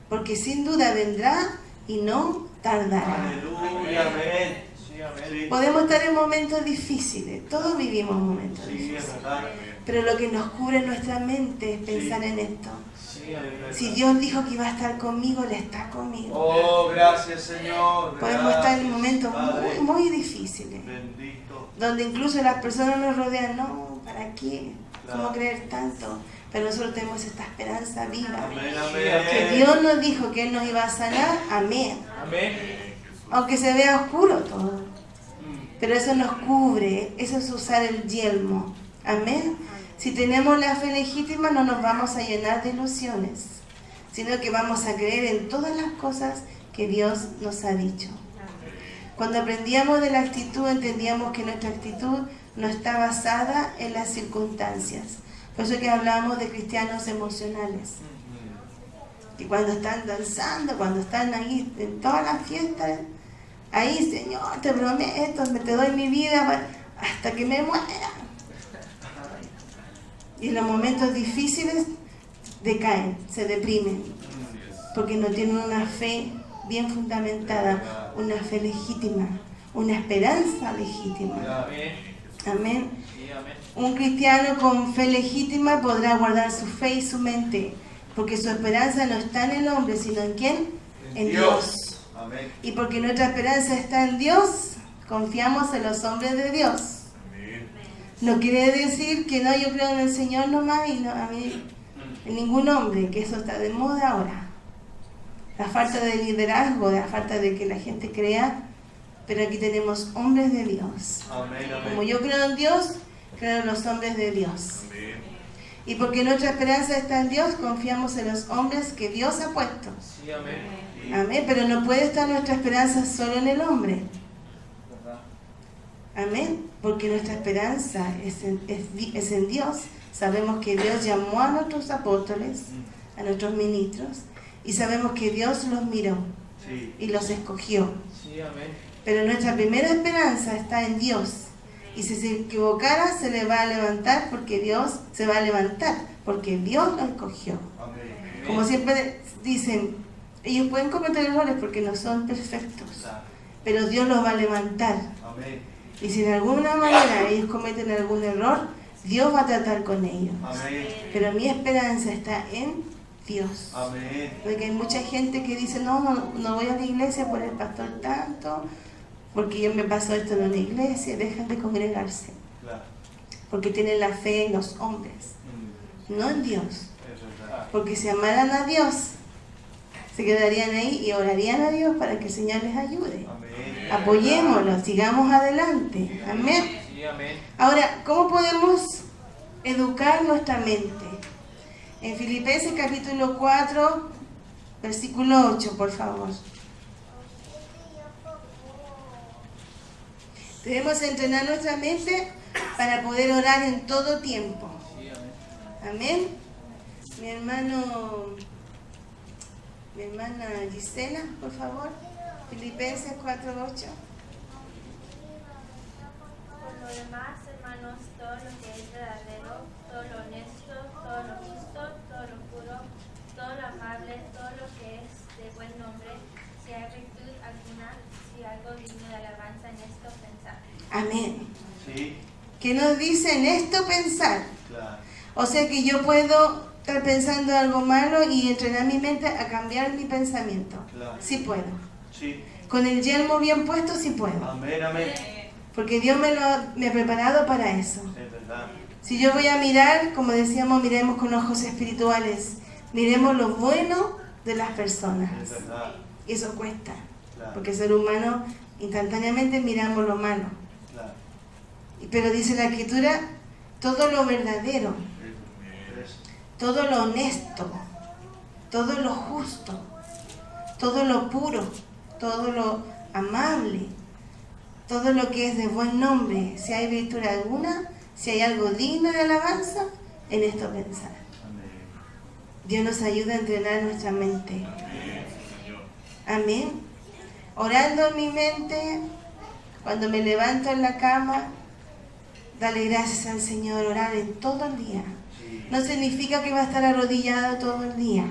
Speaker 1: porque sin duda vendrá y no tardará.
Speaker 3: Aleluya. Amén. Sí, Sí.
Speaker 1: Podemos estar en momentos difíciles, todos vivimos momentos
Speaker 3: Sí, es
Speaker 1: difíciles.
Speaker 3: verdad.
Speaker 1: Pero lo que nos cubre nuestra mente es pensar
Speaker 3: Sí.
Speaker 1: en esto.
Speaker 3: Sí, es verdad.
Speaker 1: Si Dios dijo que iba a estar conmigo, Él está conmigo.
Speaker 3: Oh, gracias, Señor.
Speaker 1: Podemos estar en
Speaker 3: Gracias,
Speaker 1: momentos
Speaker 3: Padre.
Speaker 1: muy difíciles,
Speaker 3: Bendito.
Speaker 1: donde incluso las personas nos rodean. No, ¿para qué?
Speaker 3: Claro.
Speaker 1: ¿Cómo creer tanto? Pero nosotros tenemos esta esperanza viva.
Speaker 3: Amén,
Speaker 1: Que
Speaker 3: amén.
Speaker 1: Dios nos dijo que Él nos iba a sanar. Amén.
Speaker 3: Amén.
Speaker 1: Aunque se vea oscuro todo.
Speaker 3: Mm.
Speaker 1: Pero eso nos cubre. Eso es usar el yelmo. Amén. Si tenemos la fe legítima, no nos vamos a llenar de ilusiones, sino que vamos a creer en todas las cosas que Dios nos ha dicho. Cuando aprendíamos de la actitud, entendíamos que nuestra actitud no está basada en las circunstancias. Por eso que hablamos de cristianos emocionales. Que cuando están danzando, cuando están ahí en todas las fiestas, ahí, Señor, te prometo, te doy mi vida hasta que me muera. Y en los momentos difíciles decaen, se deprimen, porque no tienen una fe bien fundamentada, una fe legítima, una esperanza legítima.
Speaker 3: Amén.
Speaker 1: Amén.
Speaker 3: Sí, amén.
Speaker 1: Un cristiano con fe legítima podrá guardar su fe y su mente, porque su esperanza no está en el hombre, sino en ¿quién? En Dios.
Speaker 3: Amén.
Speaker 1: Y porque nuestra esperanza está en Dios, confiamos en los hombres de Dios. No quiere decir que no, yo creo en el Señor nomás y no a mí, en ningún hombre, que eso está de moda ahora. La falta de liderazgo, la falta de que la gente crea, pero aquí tenemos hombres de Dios.
Speaker 3: Amén,
Speaker 1: Como
Speaker 3: amén.
Speaker 1: yo creo en Dios, creo en los hombres de Dios. Y porque nuestra esperanza está en Dios, confiamos en los hombres que Dios ha puesto.
Speaker 3: Sí, amén. Sí,
Speaker 1: Amén, pero no puede estar nuestra esperanza solo en el hombre.
Speaker 3: ¿verdad?
Speaker 1: Amén, porque nuestra esperanza es en Dios. Sabemos que Dios llamó a nuestros apóstoles, a nuestros ministros, y sabemos que Dios los miró
Speaker 3: Sí.
Speaker 1: y los escogió.
Speaker 3: Sí, amén.
Speaker 1: Pero nuestra primera esperanza está en Dios. Y si se equivocara, se le va a levantar porque Dios se va a levantar, porque Dios lo escogió.
Speaker 3: Amén.
Speaker 1: Como siempre dicen, ellos pueden cometer errores porque no son perfectos,
Speaker 3: Claro.
Speaker 1: pero Dios los va a levantar.
Speaker 3: Amén.
Speaker 1: Y si de alguna manera ellos cometen algún error, Dios va a tratar con ellos.
Speaker 3: Amén.
Speaker 1: Pero mi esperanza está en Dios.
Speaker 3: Amén.
Speaker 1: Porque hay mucha gente que dice, no voy a la iglesia por el pastor tanto, porque yo me pasó esto en una iglesia, dejan de congregarse.
Speaker 3: Claro.
Speaker 1: Porque tienen la fe en los hombres, no en Dios.
Speaker 3: Es verdad.
Speaker 1: Porque si amaran a Dios, se quedarían ahí y orarían a Dios para que el Señor les ayude.
Speaker 3: Amén.
Speaker 1: Apoyémoslo, sigamos adelante. Amén.
Speaker 3: Sí, amén.
Speaker 1: Ahora, ¿cómo podemos educar nuestra mente? En Filipenses capítulo 4, versículo 8, por favor. Debemos entrenar nuestra mente para poder orar en todo tiempo.
Speaker 3: Sí, amén.
Speaker 1: Amén. Mi hermana Gisela, por favor. Filipenses 4:8.
Speaker 5: Por lo demás, hermanos, todo lo que es verdadero, todo lo honesto, todo lo justo, todo lo puro, todo lo amable, todo lo que es de buen nombre, si hay virtud alguna, si algo digno de alabanza, en esto pensar.
Speaker 1: Amén.
Speaker 3: Sí,
Speaker 1: ¿Qué nos dice en esto pensar?
Speaker 3: claro.
Speaker 1: O sea que yo puedo estar pensando algo malo y entrenar mi mente a cambiar mi pensamiento.
Speaker 3: Claro.
Speaker 1: Sí puedo.
Speaker 3: Sí.
Speaker 1: Con el yelmo bien puesto sí puedo.
Speaker 3: Amén, amén.
Speaker 1: Porque Dios me ha preparado para eso.
Speaker 3: Es verdad.
Speaker 1: Si yo voy a mirar, como decíamos, miremos con ojos espirituales. Miremos lo bueno de las personas.
Speaker 3: Es verdad.
Speaker 1: Y eso cuesta.
Speaker 3: Claro.
Speaker 1: Porque el ser humano instantáneamente miramos lo malo.
Speaker 3: Claro.
Speaker 1: Pero dice la Escritura, todo lo verdadero,
Speaker 3: Es-
Speaker 1: todo lo honesto, todo lo justo, todo lo puro, todo lo amable, todo lo que es de buen nombre, si hay virtud alguna, si hay algo digno de alabanza, en esto pensar.
Speaker 3: Amén.
Speaker 1: Dios nos ayuda a entrenar nuestra mente. Amén. Orando en mi mente, cuando me levanto en la cama, dale gracias al Señor, orar en todo el día.
Speaker 3: Sí.
Speaker 1: No significa que va a estar arrodillado todo el día.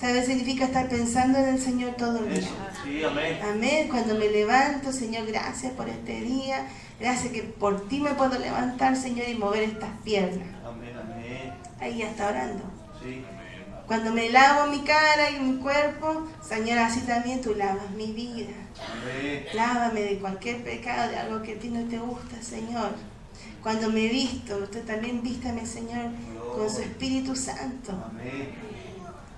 Speaker 1: ¿Sabes? Significa estar pensando en el Señor todo el día.
Speaker 3: Sí, amén.
Speaker 1: Amén. Cuando me levanto, Señor, gracias por este día. Gracias que por ti me puedo levantar, Señor, y mover estas piernas.
Speaker 3: Amén, amén.
Speaker 1: Ahí ya está orando.
Speaker 3: Sí.
Speaker 1: Cuando me lavo mi cara y mi cuerpo, Señor, así también tú lavas mi vida.
Speaker 3: Amén.
Speaker 1: Lávame de cualquier pecado, de algo que a ti no te gusta, Señor. Cuando me visto, usted también vístame, Señor, con su Espíritu Santo.
Speaker 3: Amén.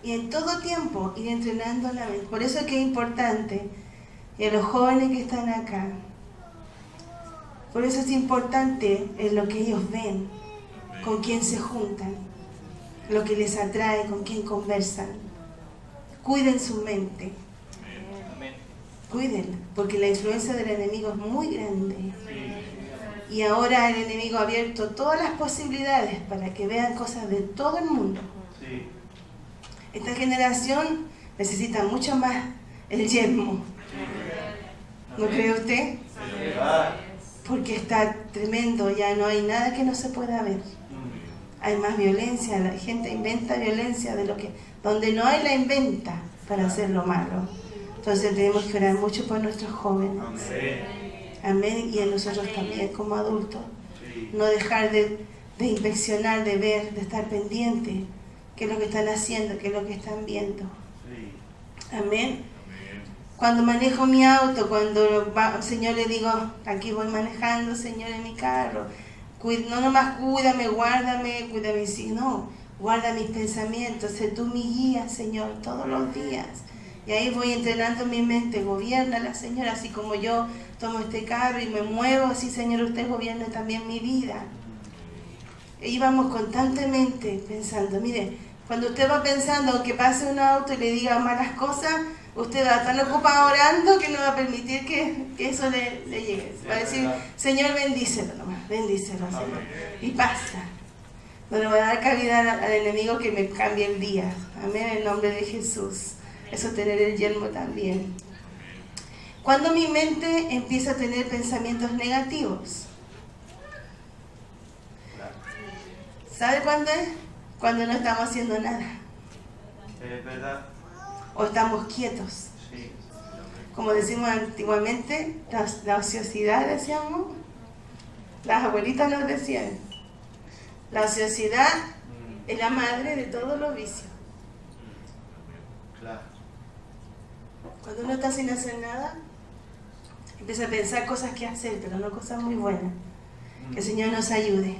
Speaker 1: Y en todo tiempo ir entrenando la mente. Por eso es que es importante, y a los jóvenes que están acá, por eso es importante en lo que ellos ven, con quién se juntan, lo que les atrae, con quién conversan. Cuiden su mente.
Speaker 3: Amén.
Speaker 1: Cuídenla, porque la influencia del enemigo es muy grande. Y ahora el enemigo ha abierto todas las posibilidades para que vean cosas de todo el mundo.
Speaker 3: Sí.
Speaker 1: Esta generación necesita mucho más el yelmo. ¿No cree usted?
Speaker 3: Ah.
Speaker 1: Porque está tremendo, ya no hay nada que no se pueda ver. Hay más violencia, la gente inventa violencia de lo que, donde no hay la inventa para hacer lo malo. Entonces tenemos que orar mucho por nuestros jóvenes. Amén. Y a nosotros también como adultos. No dejar de inspeccionar, de ver, de estar pendiente. ¿Qué es lo que están haciendo? ¿Qué es lo que están viendo? Amén. Cuando manejo mi auto, cuando Señor le digo, aquí voy manejando, Señor, en mi carro. No nomás cuídame, guárdame, cuida mis hijos, no. Guarda mis pensamientos, sé tú mi guía, Señor, todos los días. Y ahí voy entrenando mi mente, gobiérnala, Señor, así como yo tomo este carro y me muevo, así, Señor, usted gobierna también mi vida. Y vamos constantemente pensando, mire, cuando usted va pensando que pase un auto y le diga malas cosas, usted va a estar ocupado orando que no va a permitir que eso le llegue. Va a decir, Señor, bendícelo nomás, bendícelo, Señor. Y pasa. No le voy a dar cabida al enemigo que me cambie el día. Amén, en el nombre de Jesús. Eso tener el yelmo también. Cuando mi mente empieza a tener pensamientos negativos. ¿Sabe cuándo es? Cuando no estamos haciendo nada.
Speaker 3: Es verdad.
Speaker 1: O estamos quietos.
Speaker 3: Sí.
Speaker 1: Como decimos antiguamente, la ociosidad, decíamos. Las abuelitas nos decían. La ociosidad es la madre de todos los vicios.
Speaker 3: Claro.
Speaker 1: Cuando uno está sin hacer nada, empieza a pensar cosas que hacer, pero no cosas muy buenas. Que el Señor nos ayude.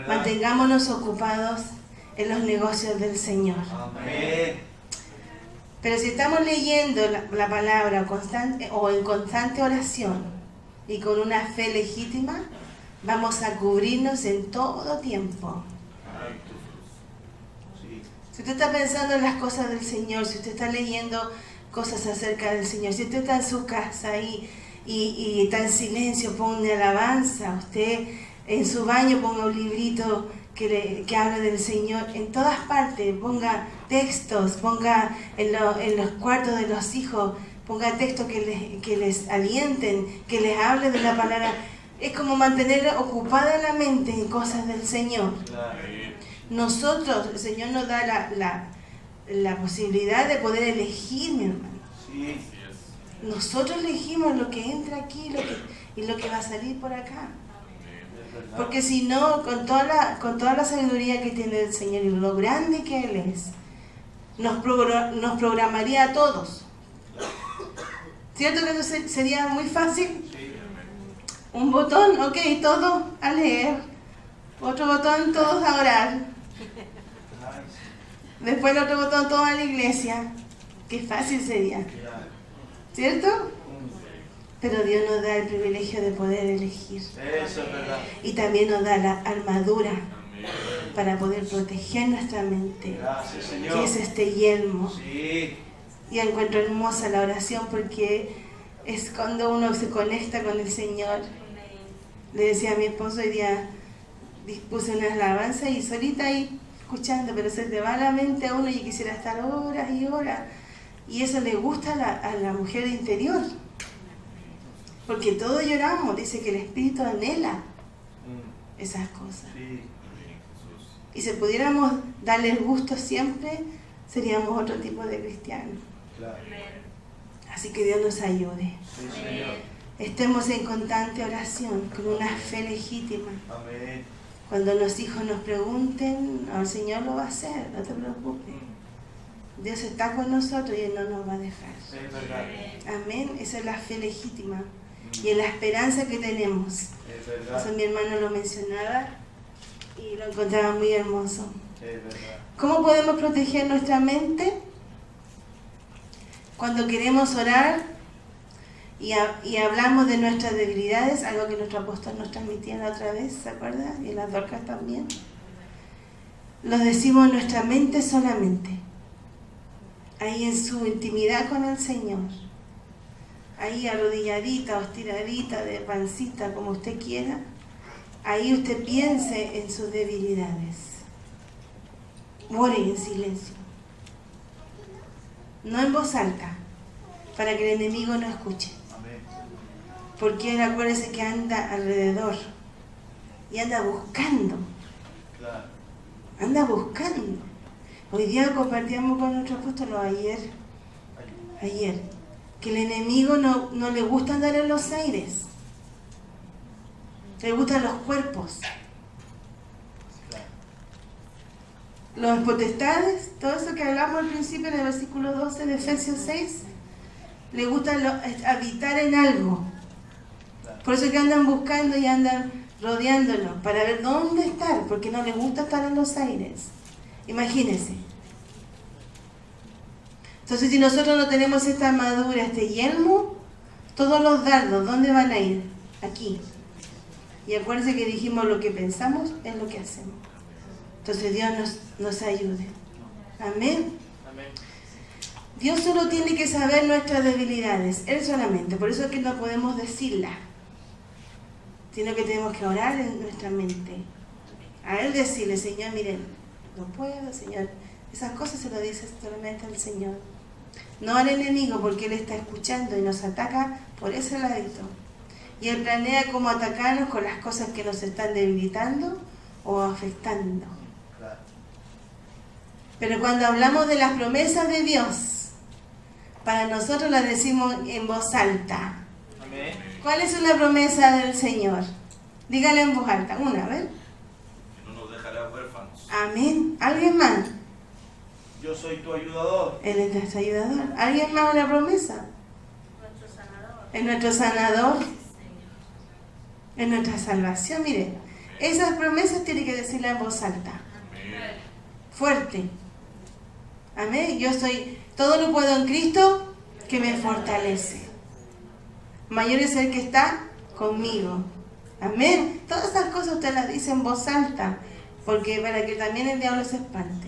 Speaker 1: Mantengámonos ocupados en los negocios del Señor.
Speaker 3: Amén.
Speaker 1: Pero si estamos leyendo la palabra constante, o en constante oración y con una fe legítima, vamos a cubrirnos en todo tiempo.
Speaker 3: Sí.
Speaker 1: Si usted está pensando en las cosas del Señor, si usted está leyendo cosas acerca del Señor, si usted está en su casa y está en silencio, ponga alabanza, usted en su baño ponga un librito que hable del Señor, en todas partes ponga textos, ponga en los cuartos de los hijos, ponga textos que les alienten, que les hable de la palabra. Es como mantener ocupada la mente en cosas del Señor. Nosotros, el Señor nos da la posibilidad de poder elegir, mi hermano.
Speaker 3: Sí.
Speaker 1: Nosotros elegimos lo que entra aquí y lo que va a salir por acá. Porque si no, con toda la sabiduría que tiene el Señor y lo grande que Él es, nos programaría a todos. ¿Cierto que eso sería muy fácil? Un botón, ok, todos a leer. Otro botón, todos a orar. Después el otro botón, todos a la iglesia. Qué fácil sería. ¿Cierto? Pero Dios nos da el privilegio de poder elegir.
Speaker 3: Eso es verdad.
Speaker 1: Y también nos da la armadura para poder proteger nuestra mente.
Speaker 3: Gracias, Señor.
Speaker 1: Que es este yelmo.
Speaker 3: Sí.
Speaker 1: Y encuentro hermosa la oración porque es cuando uno se conecta con el Señor. Le decía a mi esposo hoy día, dispuse una alabanza y solita ahí escuchando, pero se te va la mente a uno y quisiera estar horas y horas. Y eso le gusta a la mujer interior. Porque todos lloramos, dice que el Espíritu anhela esas cosas.
Speaker 3: Sí.
Speaker 1: Y si pudiéramos darle el gusto siempre seríamos otro tipo de cristianos.
Speaker 3: Claro.
Speaker 1: Así que Dios nos ayude.
Speaker 3: Sí, Señor.
Speaker 1: Estemos en constante oración, con una fe legítima.
Speaker 3: Amén.
Speaker 1: Cuando los hijos nos pregunten, el Señor lo va a hacer, no te preocupes. Dios está con nosotros y Él no nos va a dejar.
Speaker 3: Es verdad.
Speaker 1: Amén. Esa es la fe legítima y es la esperanza que tenemos.
Speaker 3: Es verdad.
Speaker 1: Eso mi hermano lo mencionaba y lo encontraba muy hermoso.
Speaker 3: Es verdad.
Speaker 1: ¿Cómo podemos proteger nuestra mente? Cuando queremos orar y hablamos de nuestras debilidades, algo que nuestro apóstol nos transmitía la otra vez, ¿se acuerda? Y las Dorcas también. Lo decimos en nuestra mente solamente. Ahí en su intimidad con el Señor. Ahí arrodilladita o estiradita de pancita, como usted quiera. Ahí usted piense en sus debilidades. Ore en silencio. No en voz alta, para que el enemigo no escuche.
Speaker 3: Amén.
Speaker 1: Porque él, acuérdese que anda alrededor y anda buscando.
Speaker 3: Claro.
Speaker 1: Anda buscando. Hoy día compartíamos con nuestro apóstol ayer, que el enemigo no le gusta andar en los aires. Le gustan los cuerpos. Los potestades, todo eso que hablamos al principio en el versículo 12 de Efesios 6, le gusta habitar en algo. Por eso que andan buscando y andan rodeándolo, para ver dónde estar, porque no les gusta estar en los aires. Imagínense. Entonces, si nosotros no tenemos esta armadura, este yelmo, todos los dardos, ¿dónde van a ir? Aquí. Y acuérdense que dijimos, lo que pensamos es lo que hacemos. Entonces Dios nos ayude. Amén.
Speaker 6: Amén.
Speaker 1: Dios solo tiene que saber nuestras debilidades, Él solamente. Por eso es que no podemos decirlas, sino que tenemos que orar en nuestra mente. A Él decirle, Señor, miren, no puedo, Señor. Esas cosas se lo dice solamente al Señor. No al enemigo, porque Él está escuchando y nos ataca por ese ladito. Y Él planea cómo atacarnos con las cosas que nos están debilitando o afectando.
Speaker 3: Claro.
Speaker 1: Pero cuando hablamos de las promesas de Dios, para nosotros las decimos en voz alta.
Speaker 3: Amén.
Speaker 1: ¿Cuál es la promesa del Señor? Dígale en voz alta, una, a ver.
Speaker 4: Que no nos dejará huérfanos.
Speaker 1: Amén. ¿Alguien más?
Speaker 3: Yo soy tu ayudador.
Speaker 1: Él es nuestro ayudador. ¿Alguien más una promesa?
Speaker 5: Nuestro sanador.
Speaker 1: Es nuestro sanador. Es nuestra salvación. Mire, esas promesas tiene que decirlas en voz alta. Fuerte. Amén. Yo soy, todo lo puedo en Cristo que me fortalece. Mayor es el que está conmigo. Amén. Todas esas cosas usted las dice en voz alta, porque para que también el diablo se espante.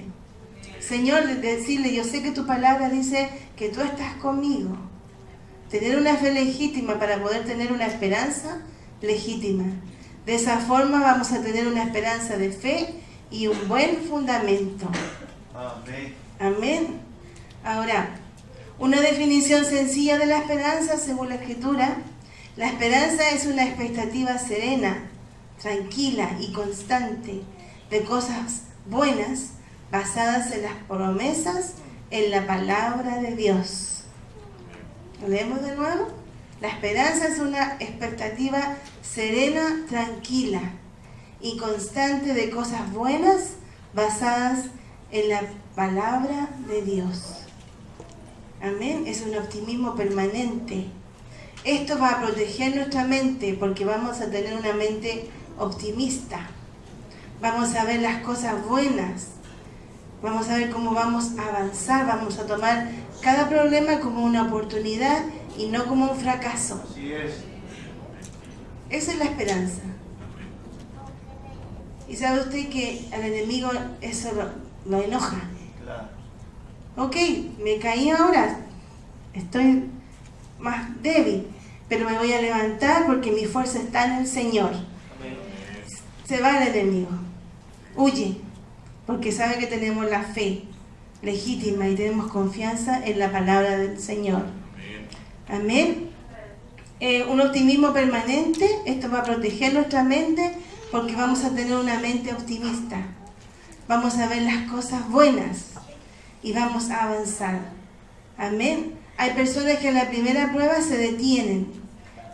Speaker 1: Señor, decirle, yo sé que tu palabra dice que tú estás conmigo. Tener una fe legítima para poder tener una esperanza legítima. De esa forma vamos a tener una esperanza de fe y un buen fundamento.
Speaker 3: Amén.
Speaker 1: Amén. Ahora, una definición sencilla de la esperanza según la Escritura. La esperanza es una expectativa serena, tranquila y constante de cosas buenas basadas en las promesas en la palabra de Dios. ¿Lo leemos de nuevo? La esperanza es una expectativa serena, tranquila y constante de cosas buenas basadas en la palabra de Dios. Amén. Es un optimismo permanente. Esto va a proteger nuestra mente porque vamos a tener una mente optimista. Vamos a ver las cosas buenas. Vamos a ver cómo vamos a avanzar. Vamos a tomar cada problema como una oportunidad y no como un fracaso.
Speaker 3: Así es.
Speaker 1: Esa es la esperanza. Y sabe usted que al enemigo eso lo enoja.
Speaker 3: Claro.
Speaker 1: Ok, me caí ahora, estoy más débil, pero me voy a levantar porque mi fuerza está en el Señor.
Speaker 3: Amén.
Speaker 1: Se va el enemigo, huye, porque sabe que tenemos la fe legítima y tenemos confianza en la palabra del Señor. Amén. Un optimismo permanente, esto va a proteger nuestra mente porque vamos a tener una mente optimista. Vamos a ver las cosas buenas y vamos a avanzar. Amén. Hay personas que en la primera prueba se detienen,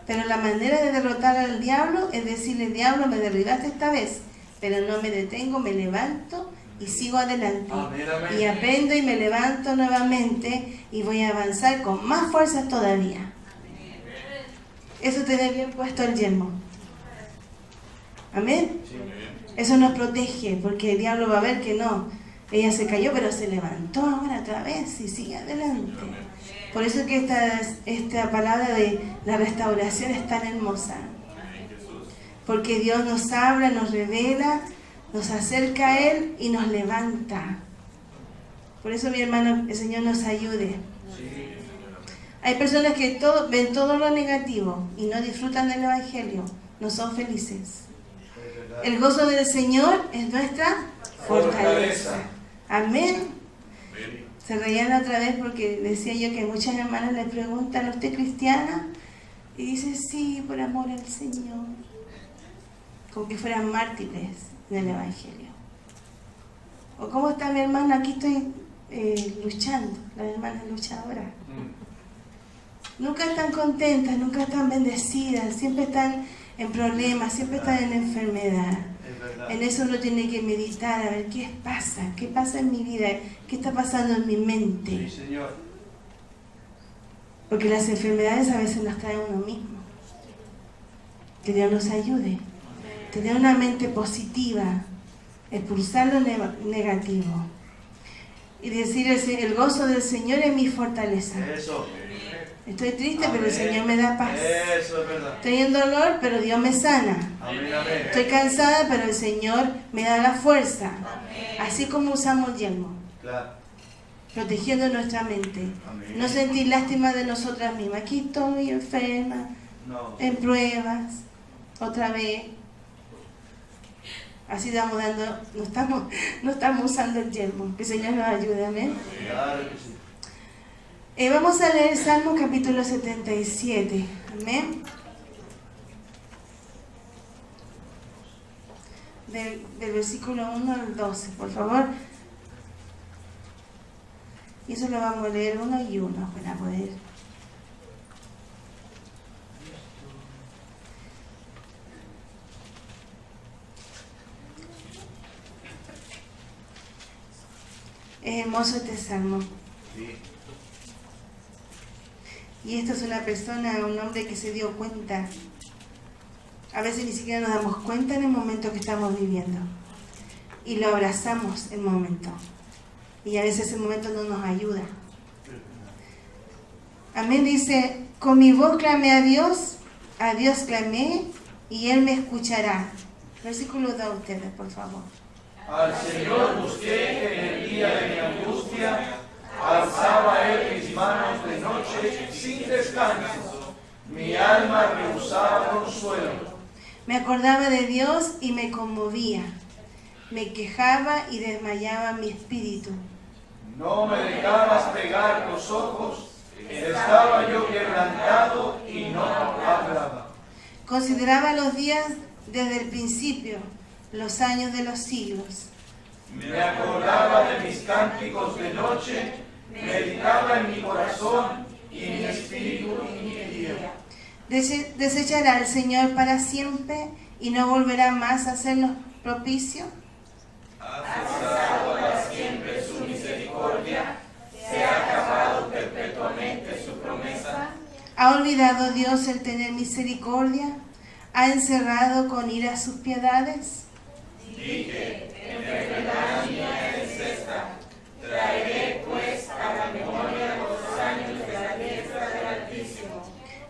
Speaker 1: pero la manera de derrotar al diablo es decirle: diablo, me derribaste esta vez, pero no me detengo, me levanto y sigo adelante.
Speaker 3: Amén, amén.
Speaker 1: Y aprendo y me levanto nuevamente y voy a avanzar con más fuerzas todavía. Eso tener bien puesto el yelmo. Amén. Eso nos protege, porque el diablo va a ver que no. Ella se cayó, pero se levantó ahora otra vez y sigue adelante. Por eso es que esta palabra de la restauración es tan hermosa. Porque Dios nos habla, nos revela, nos acerca a Él y nos levanta. Por eso, mi hermano, el Señor nos ayude. Hay personas que ven todo lo negativo y no disfrutan del Evangelio, no son felices. El gozo del Señor es nuestra fortaleza. Amén. Se reían otra vez porque decía yo que muchas hermanas le preguntan: ¿usted es cristiana? Y dice: sí, por amor al Señor. Como que fueran mártires del Evangelio. ¿O cómo está mi hermana? Aquí estoy luchando, las hermanas luchadoras. Nunca están contentas, nunca están bendecidas, siempre están en problemas, siempre están en enfermedad. En eso uno tiene que meditar, a ver qué pasa en mi vida, qué está pasando en mi mente.
Speaker 3: Sí, Señor.
Speaker 1: Porque las enfermedades a veces las trae uno mismo. Que Dios nos ayude. Tener una mente positiva, expulsar lo negativo. Y decir: el gozo del Señor es mi fortaleza.
Speaker 3: Eso.
Speaker 1: Estoy triste,
Speaker 3: Amén.
Speaker 1: pero el Señor me da paz.
Speaker 3: Eso es verdad.
Speaker 1: Estoy en dolor, pero Dios me sana.
Speaker 3: Amén, amén.
Speaker 1: Estoy cansada, pero el Señor me da la fuerza. Así como usamos el yelmo,
Speaker 3: Claro.
Speaker 1: protegiendo nuestra mente.
Speaker 3: Amén.
Speaker 1: No sentir lástima de nosotras mismas. Aquí estoy enferma,
Speaker 3: No.
Speaker 1: en pruebas, otra vez. Así estamos no estamos usando el yelmo. Que el Señor nos ayude, amén.
Speaker 3: Claro que sí.
Speaker 1: Vamos a leer Salmo capítulo 77. Amén. Del versículo 1 al 12, por favor. Y eso lo vamos a leer uno y uno para poder. Es hermoso este salmo.
Speaker 3: Sí.
Speaker 1: Y esta es una persona, un hombre que se dio cuenta. A veces ni siquiera nos damos cuenta en el momento que estamos viviendo. Y lo abrazamos el momento. Y a veces el momento no nos ayuda. Amén. Dice: con mi voz clamé a Dios clamé y Él me escuchará. Versículo 2 ustedes, por favor.
Speaker 3: Al Señor busqué en el día de mi angustia, alzaba Él mis manos de noche sin descanso, mi alma rehusaba consuelo.
Speaker 1: Me acordaba de Dios y me conmovía, me quejaba y desmayaba mi espíritu.
Speaker 3: No me dejabas pegar los ojos, estaba yo quebrantado y no hablaba.
Speaker 1: Consideraba los días desde el principio, los años de los siglos.
Speaker 3: Me acordaba de mis cánticos de noche, meditaba en mi corazón y mi espíritu inquiría.
Speaker 1: ¿Desechará el Señor para siempre y no volverá más a hacernos propicio?
Speaker 3: Ha cesado para siempre su misericordia, se ha acabado perpetuamente su promesa.
Speaker 1: ¿Ha olvidado Dios el tener misericordia? ¿Ha encerrado con ira sus piedades?
Speaker 3: Dije, enfermedad mía es esta, traeré pues a la memoria los años de la diestra del Altísimo.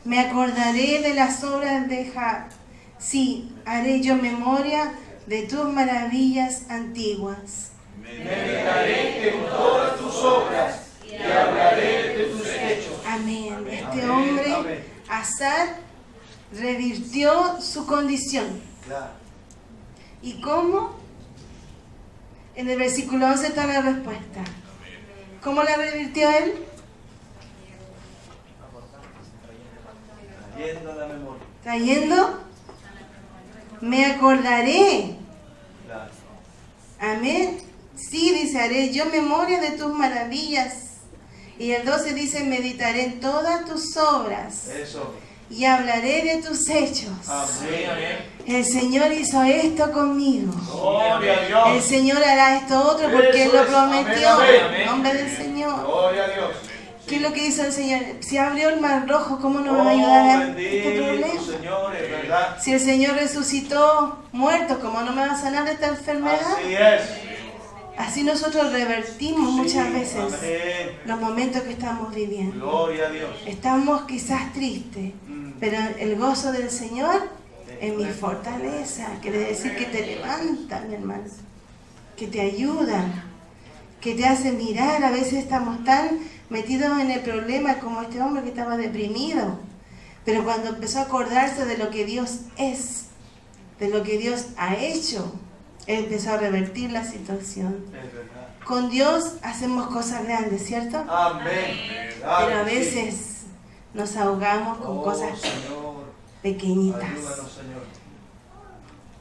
Speaker 1: Me acordaré de las obras de Jah. Sí, haré yo memoria de tus maravillas antiguas.
Speaker 3: Meditaré en todas tus obras y hablaré de tus hechos.
Speaker 1: Amén. Este
Speaker 3: Amén,
Speaker 1: hombre,
Speaker 3: amén.
Speaker 1: Asaf, revirtió su condición.
Speaker 3: Claro.
Speaker 1: ¿Y cómo? En el versículo 11 está la respuesta. ¿Cómo la revirtió él?
Speaker 3: Trayendo la memoria.
Speaker 1: Trayendo, me acordaré.
Speaker 3: Claro.
Speaker 1: Amén. Sí, dice, haré yo memoria de tus maravillas. Y el 12 dice, meditaré en todas tus obras
Speaker 3: Eso.
Speaker 1: y hablaré de tus hechos.
Speaker 3: Amén. Amén.
Speaker 1: El Señor hizo esto conmigo.
Speaker 3: Gloria a Dios.
Speaker 1: El Señor hará esto otro porque Él
Speaker 3: Eso
Speaker 1: lo
Speaker 3: es.
Speaker 1: prometió.
Speaker 3: Amén, amén.
Speaker 1: En nombre del Señor.
Speaker 3: Gloria a Dios.
Speaker 1: ¿Qué es lo que hizo el Señor? Si abrió el mar rojo, ¿cómo nos va a ayudar a este
Speaker 3: Bendito
Speaker 1: problema?
Speaker 3: Señor, es verdad.
Speaker 1: Si el Señor resucitó muertos, ¿cómo no me va a sanar de esta enfermedad?
Speaker 3: Así es.
Speaker 1: Así nosotros revertimos muchas
Speaker 3: Sí,
Speaker 1: veces
Speaker 3: amén.
Speaker 1: los momentos que estamos viviendo.
Speaker 3: Gloria a Dios.
Speaker 1: Estamos quizás tristes, pero el gozo del Señor es mi fortaleza. Quiere decir que te levanta, mi hermano, que te ayuda, que te hace mirar. A veces estamos tan metidos en el problema como este hombre que estaba deprimido, pero cuando empezó a acordarse de lo que Dios es, de lo que Dios ha hecho, Él empezó a revertir la situación.
Speaker 3: Es verdad.
Speaker 1: Con Dios hacemos cosas grandes, ¿cierto?
Speaker 3: Amén.
Speaker 1: Pero a veces nos ahogamos con cosas
Speaker 3: Señor,
Speaker 1: pequeñitas.
Speaker 3: ayúdanos, Señor.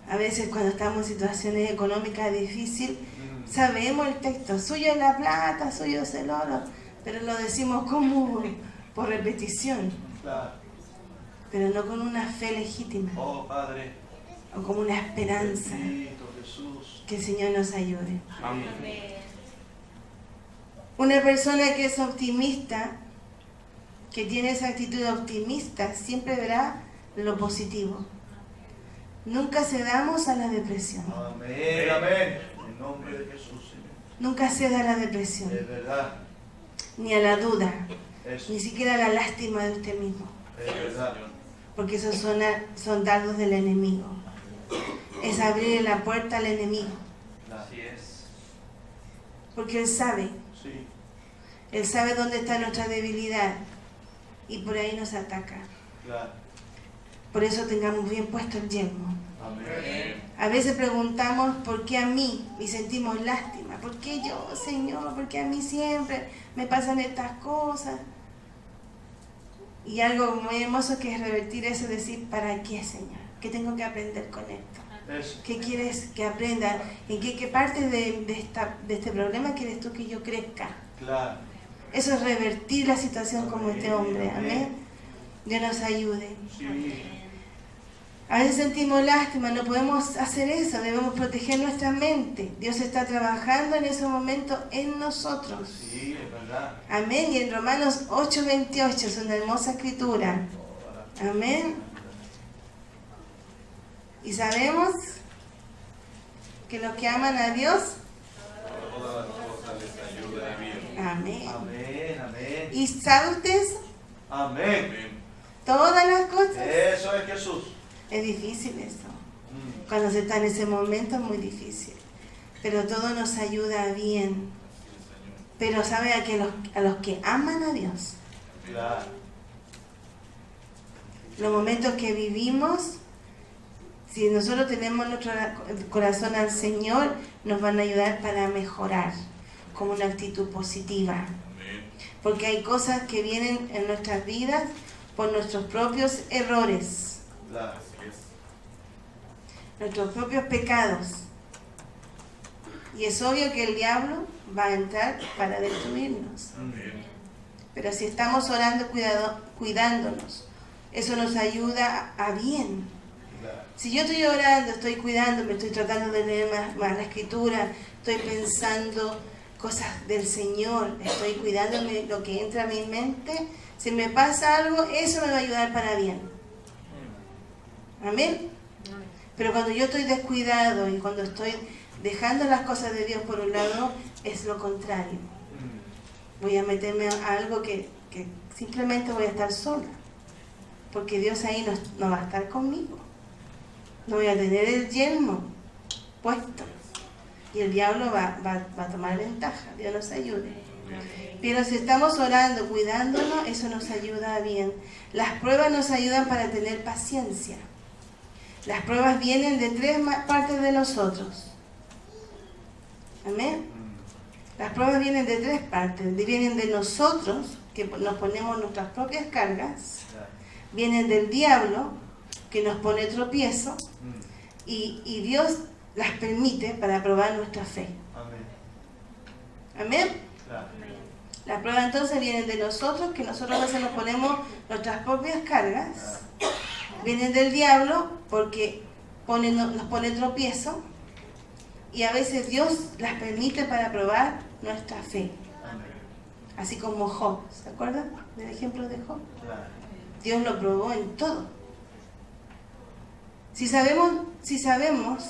Speaker 1: A veces cuando estamos en situaciones económicas difíciles, sabemos el texto, suyo es la plata, suyo es el oro, pero lo decimos como por repetición,
Speaker 3: Claro.
Speaker 1: pero no con una fe legítima
Speaker 3: Oh, Padre.
Speaker 1: o como una esperanza.
Speaker 3: Bendito Jesús.
Speaker 1: Que el Señor nos ayude.
Speaker 3: Amén.
Speaker 1: Una persona que es optimista, que tiene esa actitud optimista, siempre verá lo positivo. Nunca cedamos a la depresión.
Speaker 3: Amén. Amén. En nombre de Jesús, Señor.
Speaker 1: Nunca ceda a la depresión,
Speaker 3: Es verdad.
Speaker 1: ni a la duda,
Speaker 3: Eso.
Speaker 1: ni siquiera a la lástima de usted mismo,
Speaker 3: Es verdad.
Speaker 1: porque esos son dardos del enemigo. Es abrir la puerta al enemigo,
Speaker 3: Así es.
Speaker 1: porque Él sabe dónde está nuestra debilidad y por ahí nos ataca.
Speaker 3: Claro.
Speaker 1: Por eso tengamos bien puesto el yelmo.
Speaker 3: Amén.
Speaker 1: A veces preguntamos por qué a mí y sentimos lástima. ¿Por qué yo, Señor? ¿Por qué a mí siempre me pasan estas cosas? Y algo muy hermoso que es revertir eso y decir, ¿para qué, Señor? ¿Qué tengo que aprender con esto?
Speaker 3: Eso.
Speaker 1: ¿Qué quieres que aprenda? ¿En qué parte de este problema quieres tú que yo crezca?
Speaker 3: Claro.
Speaker 1: Eso es revertir la situación como este hombre. Amén. Dios nos ayude.
Speaker 3: Sí.
Speaker 1: A veces sentimos lástima, no podemos hacer eso, debemos proteger nuestra mente. Dios está trabajando en ese momento en nosotros.
Speaker 3: Sí, es verdad.
Speaker 1: Amén. Y en Romanos 8:28 es una hermosa escritura. Amén. Y sabemos que los que aman a Dios,
Speaker 4: Todas las cosas les ayudan bien.
Speaker 1: amén.
Speaker 3: Amén. Amén.
Speaker 1: ¿Y sabe usted eso?
Speaker 3: Amén.
Speaker 4: Amén.
Speaker 1: Todas las cosas.
Speaker 3: Eso es Jesús.
Speaker 1: Es difícil eso. Cuando se está en ese momento es muy difícil. Pero todo nos ayuda bien. Pero sabe a los que aman a Dios,
Speaker 3: Claro.
Speaker 1: los momentos que vivimos, si nosotros tenemos nuestro corazón al Señor, nos van a ayudar para mejorar, como una actitud positiva.
Speaker 4: Amén.
Speaker 1: Porque hay cosas que vienen en nuestras vidas por nuestros propios errores,
Speaker 3: Claro.
Speaker 4: Así es.
Speaker 1: nuestros propios pecados. Y es obvio que el diablo va a entrar para destruirnos.
Speaker 4: Amén.
Speaker 1: Pero si estamos orando, cuidándonos, eso nos ayuda a bien.
Speaker 3: Claro.
Speaker 1: Si yo estoy orando, estoy cuidándome, estoy tratando de leer más la escritura, estoy pensando cosas del Señor, estoy cuidándome lo que entra a mi mente, si me pasa algo, eso me va a ayudar para bien. Amén. Pero cuando yo estoy descuidado y cuando estoy dejando las cosas de Dios por un lado, es lo contrario. Voy a meterme a algo que simplemente voy a estar sola. Porque Dios ahí no va a estar conmigo. No voy a tener el yelmo puesto. Y el diablo va a tomar ventaja. Dios nos ayude. Pero si estamos orando, cuidándonos, eso nos ayuda bien. Las pruebas nos ayudan para tener paciencia. Las pruebas vienen de tres partes de nosotros. Amén. Las pruebas vienen de tres partes. Vienen de nosotros, que nos ponemos nuestras propias cargas. Vienen del diablo, que nos pone tropiezo. Y Dios las permite para probar nuestra fe.
Speaker 3: Amén.
Speaker 1: Amén.
Speaker 3: Claro.
Speaker 1: Las pruebas entonces vienen de nosotros, que nosotros a veces nos ponemos nuestras propias cargas. Vienen del diablo porque nos pone tropiezo. Y a veces Dios las permite para probar nuestra fe. Así como Job. ¿Se acuerdan del ejemplo de Job?
Speaker 3: Claro.
Speaker 1: Dios lo probó en todo. Si sabemos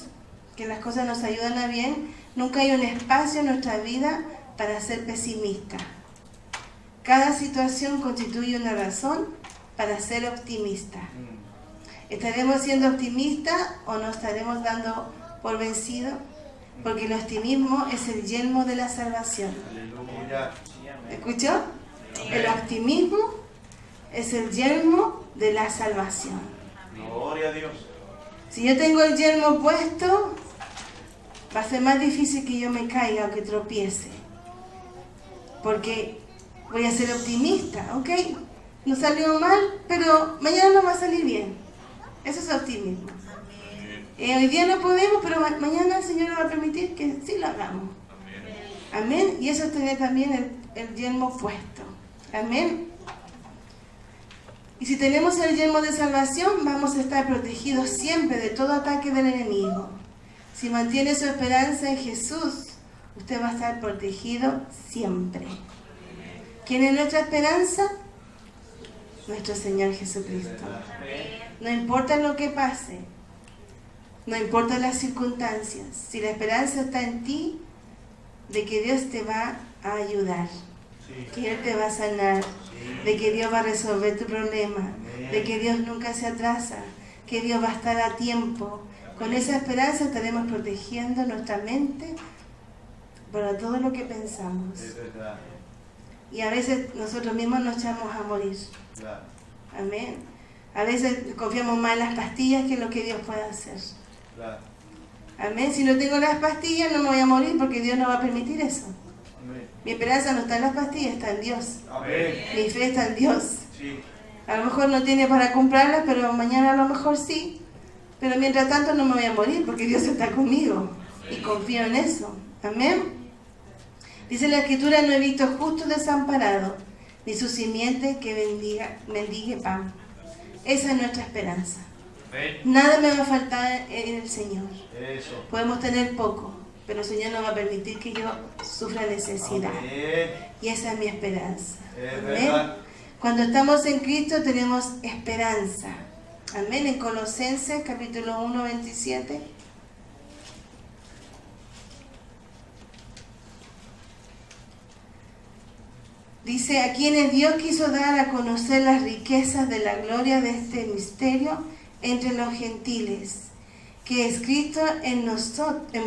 Speaker 1: que las cosas nos ayudan a bien, nunca hay un espacio en nuestra vida para ser pesimista. Cada situación constituye una razón para ser optimista. ¿Estaremos siendo optimistas o nos estaremos dando por vencidos? Porque el optimismo es el yelmo de la salvación.
Speaker 3: Aleluya.
Speaker 1: ¿Escuchó? El optimismo es el yelmo de la salvación.
Speaker 3: Gloria a Dios.
Speaker 1: Si yo tengo el yelmo puesto, va a ser más difícil que yo me caiga o que tropiece. Porque voy a ser optimista, ¿ok? No salió mal, pero mañana no va a salir bien. Eso es optimismo. Hoy día no podemos, pero mañana el Señor nos va a permitir que sí lo hagamos. Amén. Y eso es tener también el yelmo puesto. Amén. Y si tenemos el yelmo de salvación, vamos a estar protegidos siempre de todo ataque del enemigo. Si mantiene su esperanza en Jesús, usted va a estar protegido siempre. ¿Quién es nuestra esperanza? Nuestro Señor Jesucristo. No importa lo que pase, no importa las circunstancias, si la esperanza está en ti, de que Dios te va a ayudar, que Él te va a sanar, de que Dios va a resolver tu problema, de que Dios nunca se atrasa, que Dios va a estar a tiempo. Con esa esperanza estaremos protegiendo nuestra mente para todo lo que pensamos.
Speaker 3: Es verdad.
Speaker 1: Y a veces nosotros mismos nos echamos a morir.
Speaker 3: Claro.
Speaker 1: Amén. A veces confiamos más en las pastillas que en lo que Dios puede hacer.
Speaker 3: Claro.
Speaker 1: Amén. Si no tengo las pastillas no me voy a morir porque Dios no va a permitir eso.
Speaker 3: Amén.
Speaker 1: Mi esperanza no está en las pastillas, está en Dios.
Speaker 3: Amén.
Speaker 1: Mi fe está en Dios.
Speaker 3: Sí.
Speaker 1: A lo mejor no tiene para comprarlas, pero mañana a lo mejor sí. Pero mientras tanto no me voy a morir porque Dios está conmigo. Y confío en eso. Amén. Dice la Escritura, no he visto justo desamparado, ni su simiente que mendigue pan. Esa es nuestra esperanza.
Speaker 3: Amén.
Speaker 1: Nada me va a faltar en el Señor.
Speaker 3: Eso.
Speaker 1: Podemos tener poco, pero el Señor no va a permitir que yo sufra necesidad.
Speaker 3: Amén.
Speaker 1: Y esa es mi esperanza.
Speaker 3: Es
Speaker 1: Amén.
Speaker 3: verdad.
Speaker 1: Cuando estamos en Cristo tenemos esperanza. Amén. En Colosenses capítulo 1, 27. Dice, a quienes Dios quiso dar a conocer las riquezas de la gloria de este misterio entre los gentiles, que es Cristo en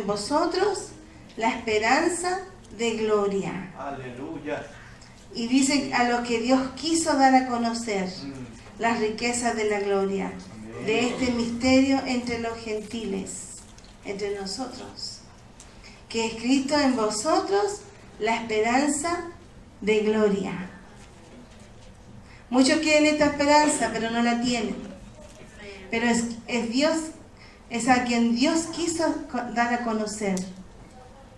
Speaker 1: vosotros la esperanza de gloria.
Speaker 3: Aleluya.
Speaker 1: Y dice a los que Dios quiso dar a conocer las riquezas de la gloria de este misterio entre los gentiles, entre nosotros, que es Cristo en vosotros la esperanza de gloria. Muchos quieren esta esperanza, pero no la tienen. Pero es Dios, es a quien Dios quiso dar a conocer.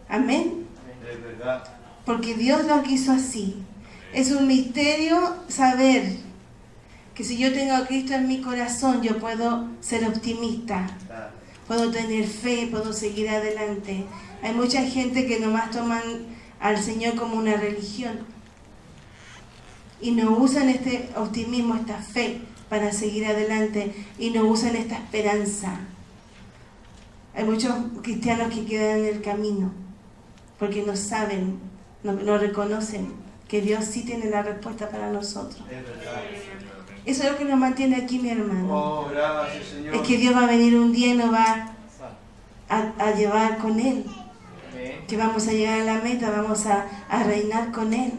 Speaker 1: Amén.
Speaker 3: Es verdad.
Speaker 1: Porque Dios lo quiso así. Es un misterio saber que si yo tengo a Cristo en mi corazón, yo puedo ser optimista, puedo tener fe, puedo seguir adelante. Hay mucha gente que nomás toman al Señor como una religión y no usan este optimismo, esta fe para seguir adelante, y no usan esta esperanza. Hay muchos cristianos que quedan en el camino porque no saben, no reconocen que Dios sí tiene la respuesta para nosotros.
Speaker 3: Es verdad.
Speaker 1: Eso es lo que nos mantiene aquí, mi hermano.
Speaker 3: Oh, gracias, Señor.
Speaker 1: Es que Dios va a venir un día y nos va a llevar con Él.
Speaker 3: Amén.
Speaker 1: Que vamos a llegar a la meta, vamos a reinar con Él.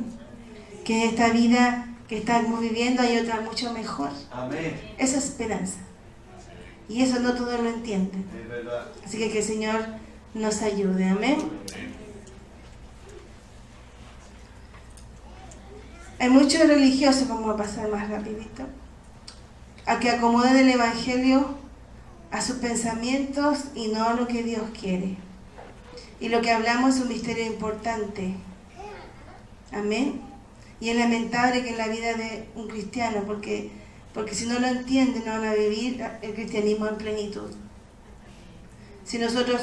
Speaker 1: Que esta vida que estamos viviendo hay otra mucho mejor.
Speaker 3: Amén.
Speaker 1: Esa es esperanza. Y eso no todos lo entienden.
Speaker 3: Es verdad.
Speaker 1: Así que el Señor nos ayude. Amén. Hay muchos religiosos, vamos a pasar más rapidito, a que acomoden el Evangelio a sus pensamientos y no a lo que Dios quiere. Y lo que hablamos es un misterio importante. Amén. Y es lamentable que en la vida de un cristiano, porque si no lo entienden, no van a vivir el cristianismo en plenitud. Si nosotros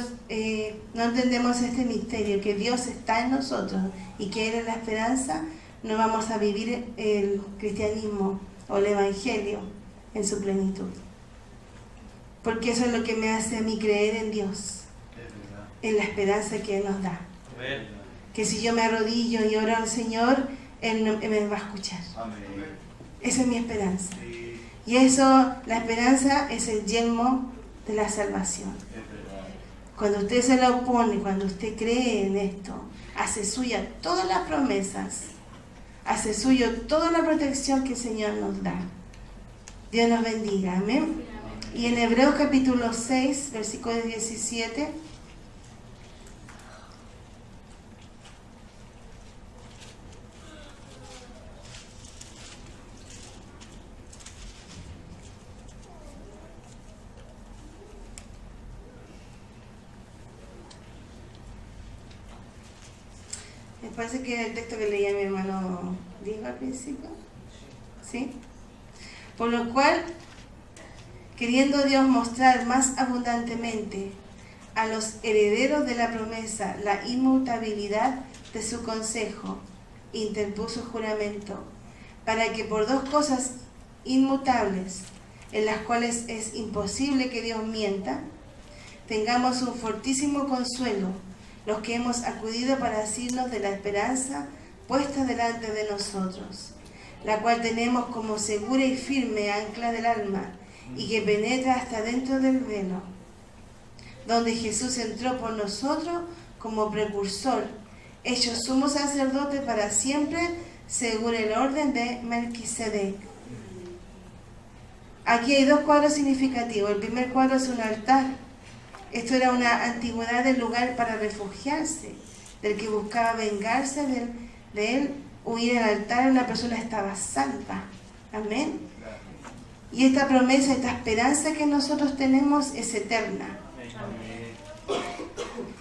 Speaker 1: no entendemos este misterio, que Dios está en nosotros y que Él es la esperanza, no vamos a vivir el cristianismo o el evangelio en su plenitud. Porque eso es lo que me hace a mí creer en Dios, en la esperanza que Él nos da. Que si yo me arrodillo y oro al Señor, Él me va a escuchar. Esa es mi esperanza. Y eso, la esperanza es el yelmo de la salvación. Cuando usted se la opone, cuando usted cree en esto, hace suya todas las promesas, hace suyo toda la protección que el Señor nos da. Dios nos bendiga, amén. Y en Hebreos capítulo 6, versículo 17, me parece que es el texto que leía mi hermano Diego al principio. ¿Sí? Por lo cual, queriendo Dios mostrar más abundantemente a los herederos de la promesa la inmutabilidad de su consejo, interpuso juramento, para que por dos cosas inmutables, en las cuales es imposible que Dios mienta, tengamos un fortísimo consuelo, los que hemos acudido para asirnos de la esperanza puesta delante de nosotros, la cual tenemos como segura y firme ancla del alma, y que penetra hasta dentro del velo, donde Jesús entró por nosotros como precursor, hecho sumo sacerdote para siempre, según el orden de Melquisedec. Aquí hay dos cuadros significativos. El primer cuadro es un altar. Esto era una antigüedad del lugar para refugiarse, del que buscaba vengarse de él, huir al altar, una persona estaba salva. Amén. Y esta promesa, esta esperanza que nosotros tenemos es eterna.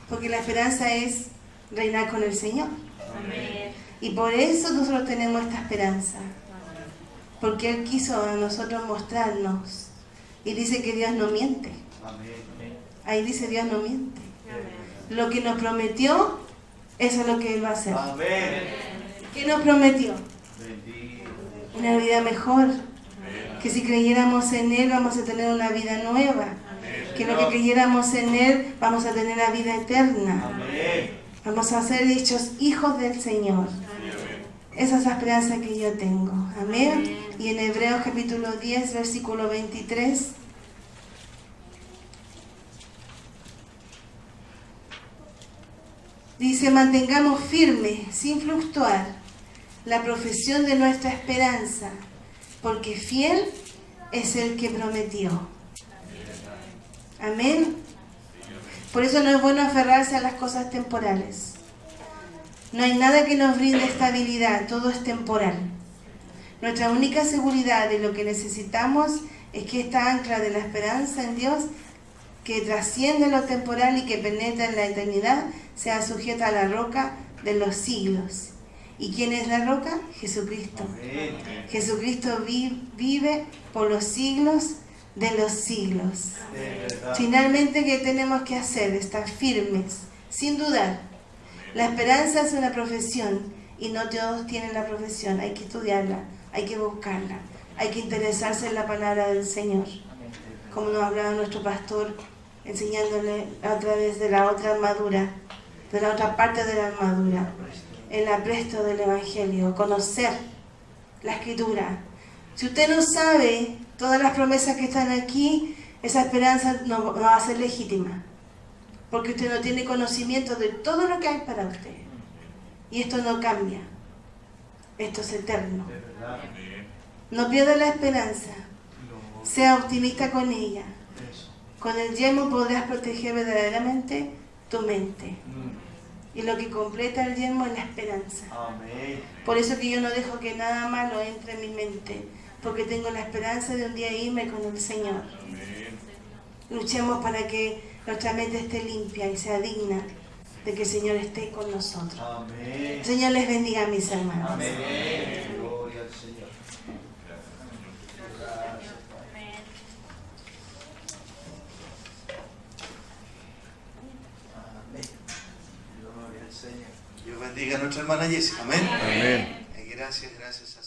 Speaker 1: Porque la esperanza es reinar con el Señor. Y por eso nosotros tenemos esta esperanza. Porque Él quiso a nosotros mostrarnos. Y dice que Dios no miente. Ahí dice Dios no miente. Lo que nos prometió, eso es lo que Él va a hacer. ¿Qué nos prometió? Una vida mejor. Que si creyéramos en Él vamos a tener una vida nueva. Que lo que creyéramos en Él vamos a tener la vida eterna. Vamos a ser hechos hijos del Señor. Esa es la esperanza que yo tengo. Amén. Y en Hebreos capítulo 10, versículo 23. Dice, mantengamos firme, sin fluctuar, la profesión de nuestra esperanza, porque fiel es el que prometió. Amén. Por eso no es bueno aferrarse a las cosas temporales. No hay nada que nos brinde estabilidad, todo es temporal. Nuestra única seguridad de lo que necesitamos es que esta ancla de la esperanza en Dios, que trasciende lo temporal y que penetra en la eternidad, sea sujeta a la roca de los siglos. ¿Y quién es la roca? Jesucristo. Jesucristo vive por los siglos de los siglos. Finalmente, ¿qué tenemos que hacer? Estar firmes, sin dudar. La esperanza es una profesión y no todos tienen la profesión. Hay que estudiarla, hay que buscarla, hay que interesarse en la palabra del Señor. Como nos hablaba nuestro pastor, enseñándole a través de la otra armadura, de la otra parte de la armadura, el apresto del Evangelio, conocer la Escritura. Si usted no sabe todas las promesas que están aquí, esa esperanza no va a ser legítima, porque usted no tiene conocimiento de todo lo que hay para usted. Y esto no cambia, esto es eterno. No pierda la esperanza, sea optimista con ella. Con el yelmo podrás proteger verdaderamente tu mente. Y lo que completa el yelmo es la esperanza. Por eso que yo no dejo que nada malo entre en mi mente, porque tengo la esperanza de un día irme con el Señor. Luchemos para que nuestra mente esté limpia y sea digna de que el Señor esté con nosotros.
Speaker 3: Amén.
Speaker 1: Señor les bendiga a mis hermanos.
Speaker 3: Amén. Gloria al Señor. Amén. Gloria al Señor.
Speaker 7: Dios bendiga a nuestra hermana Jessica. Amén.
Speaker 2: Amén.
Speaker 7: Gracias, gracias.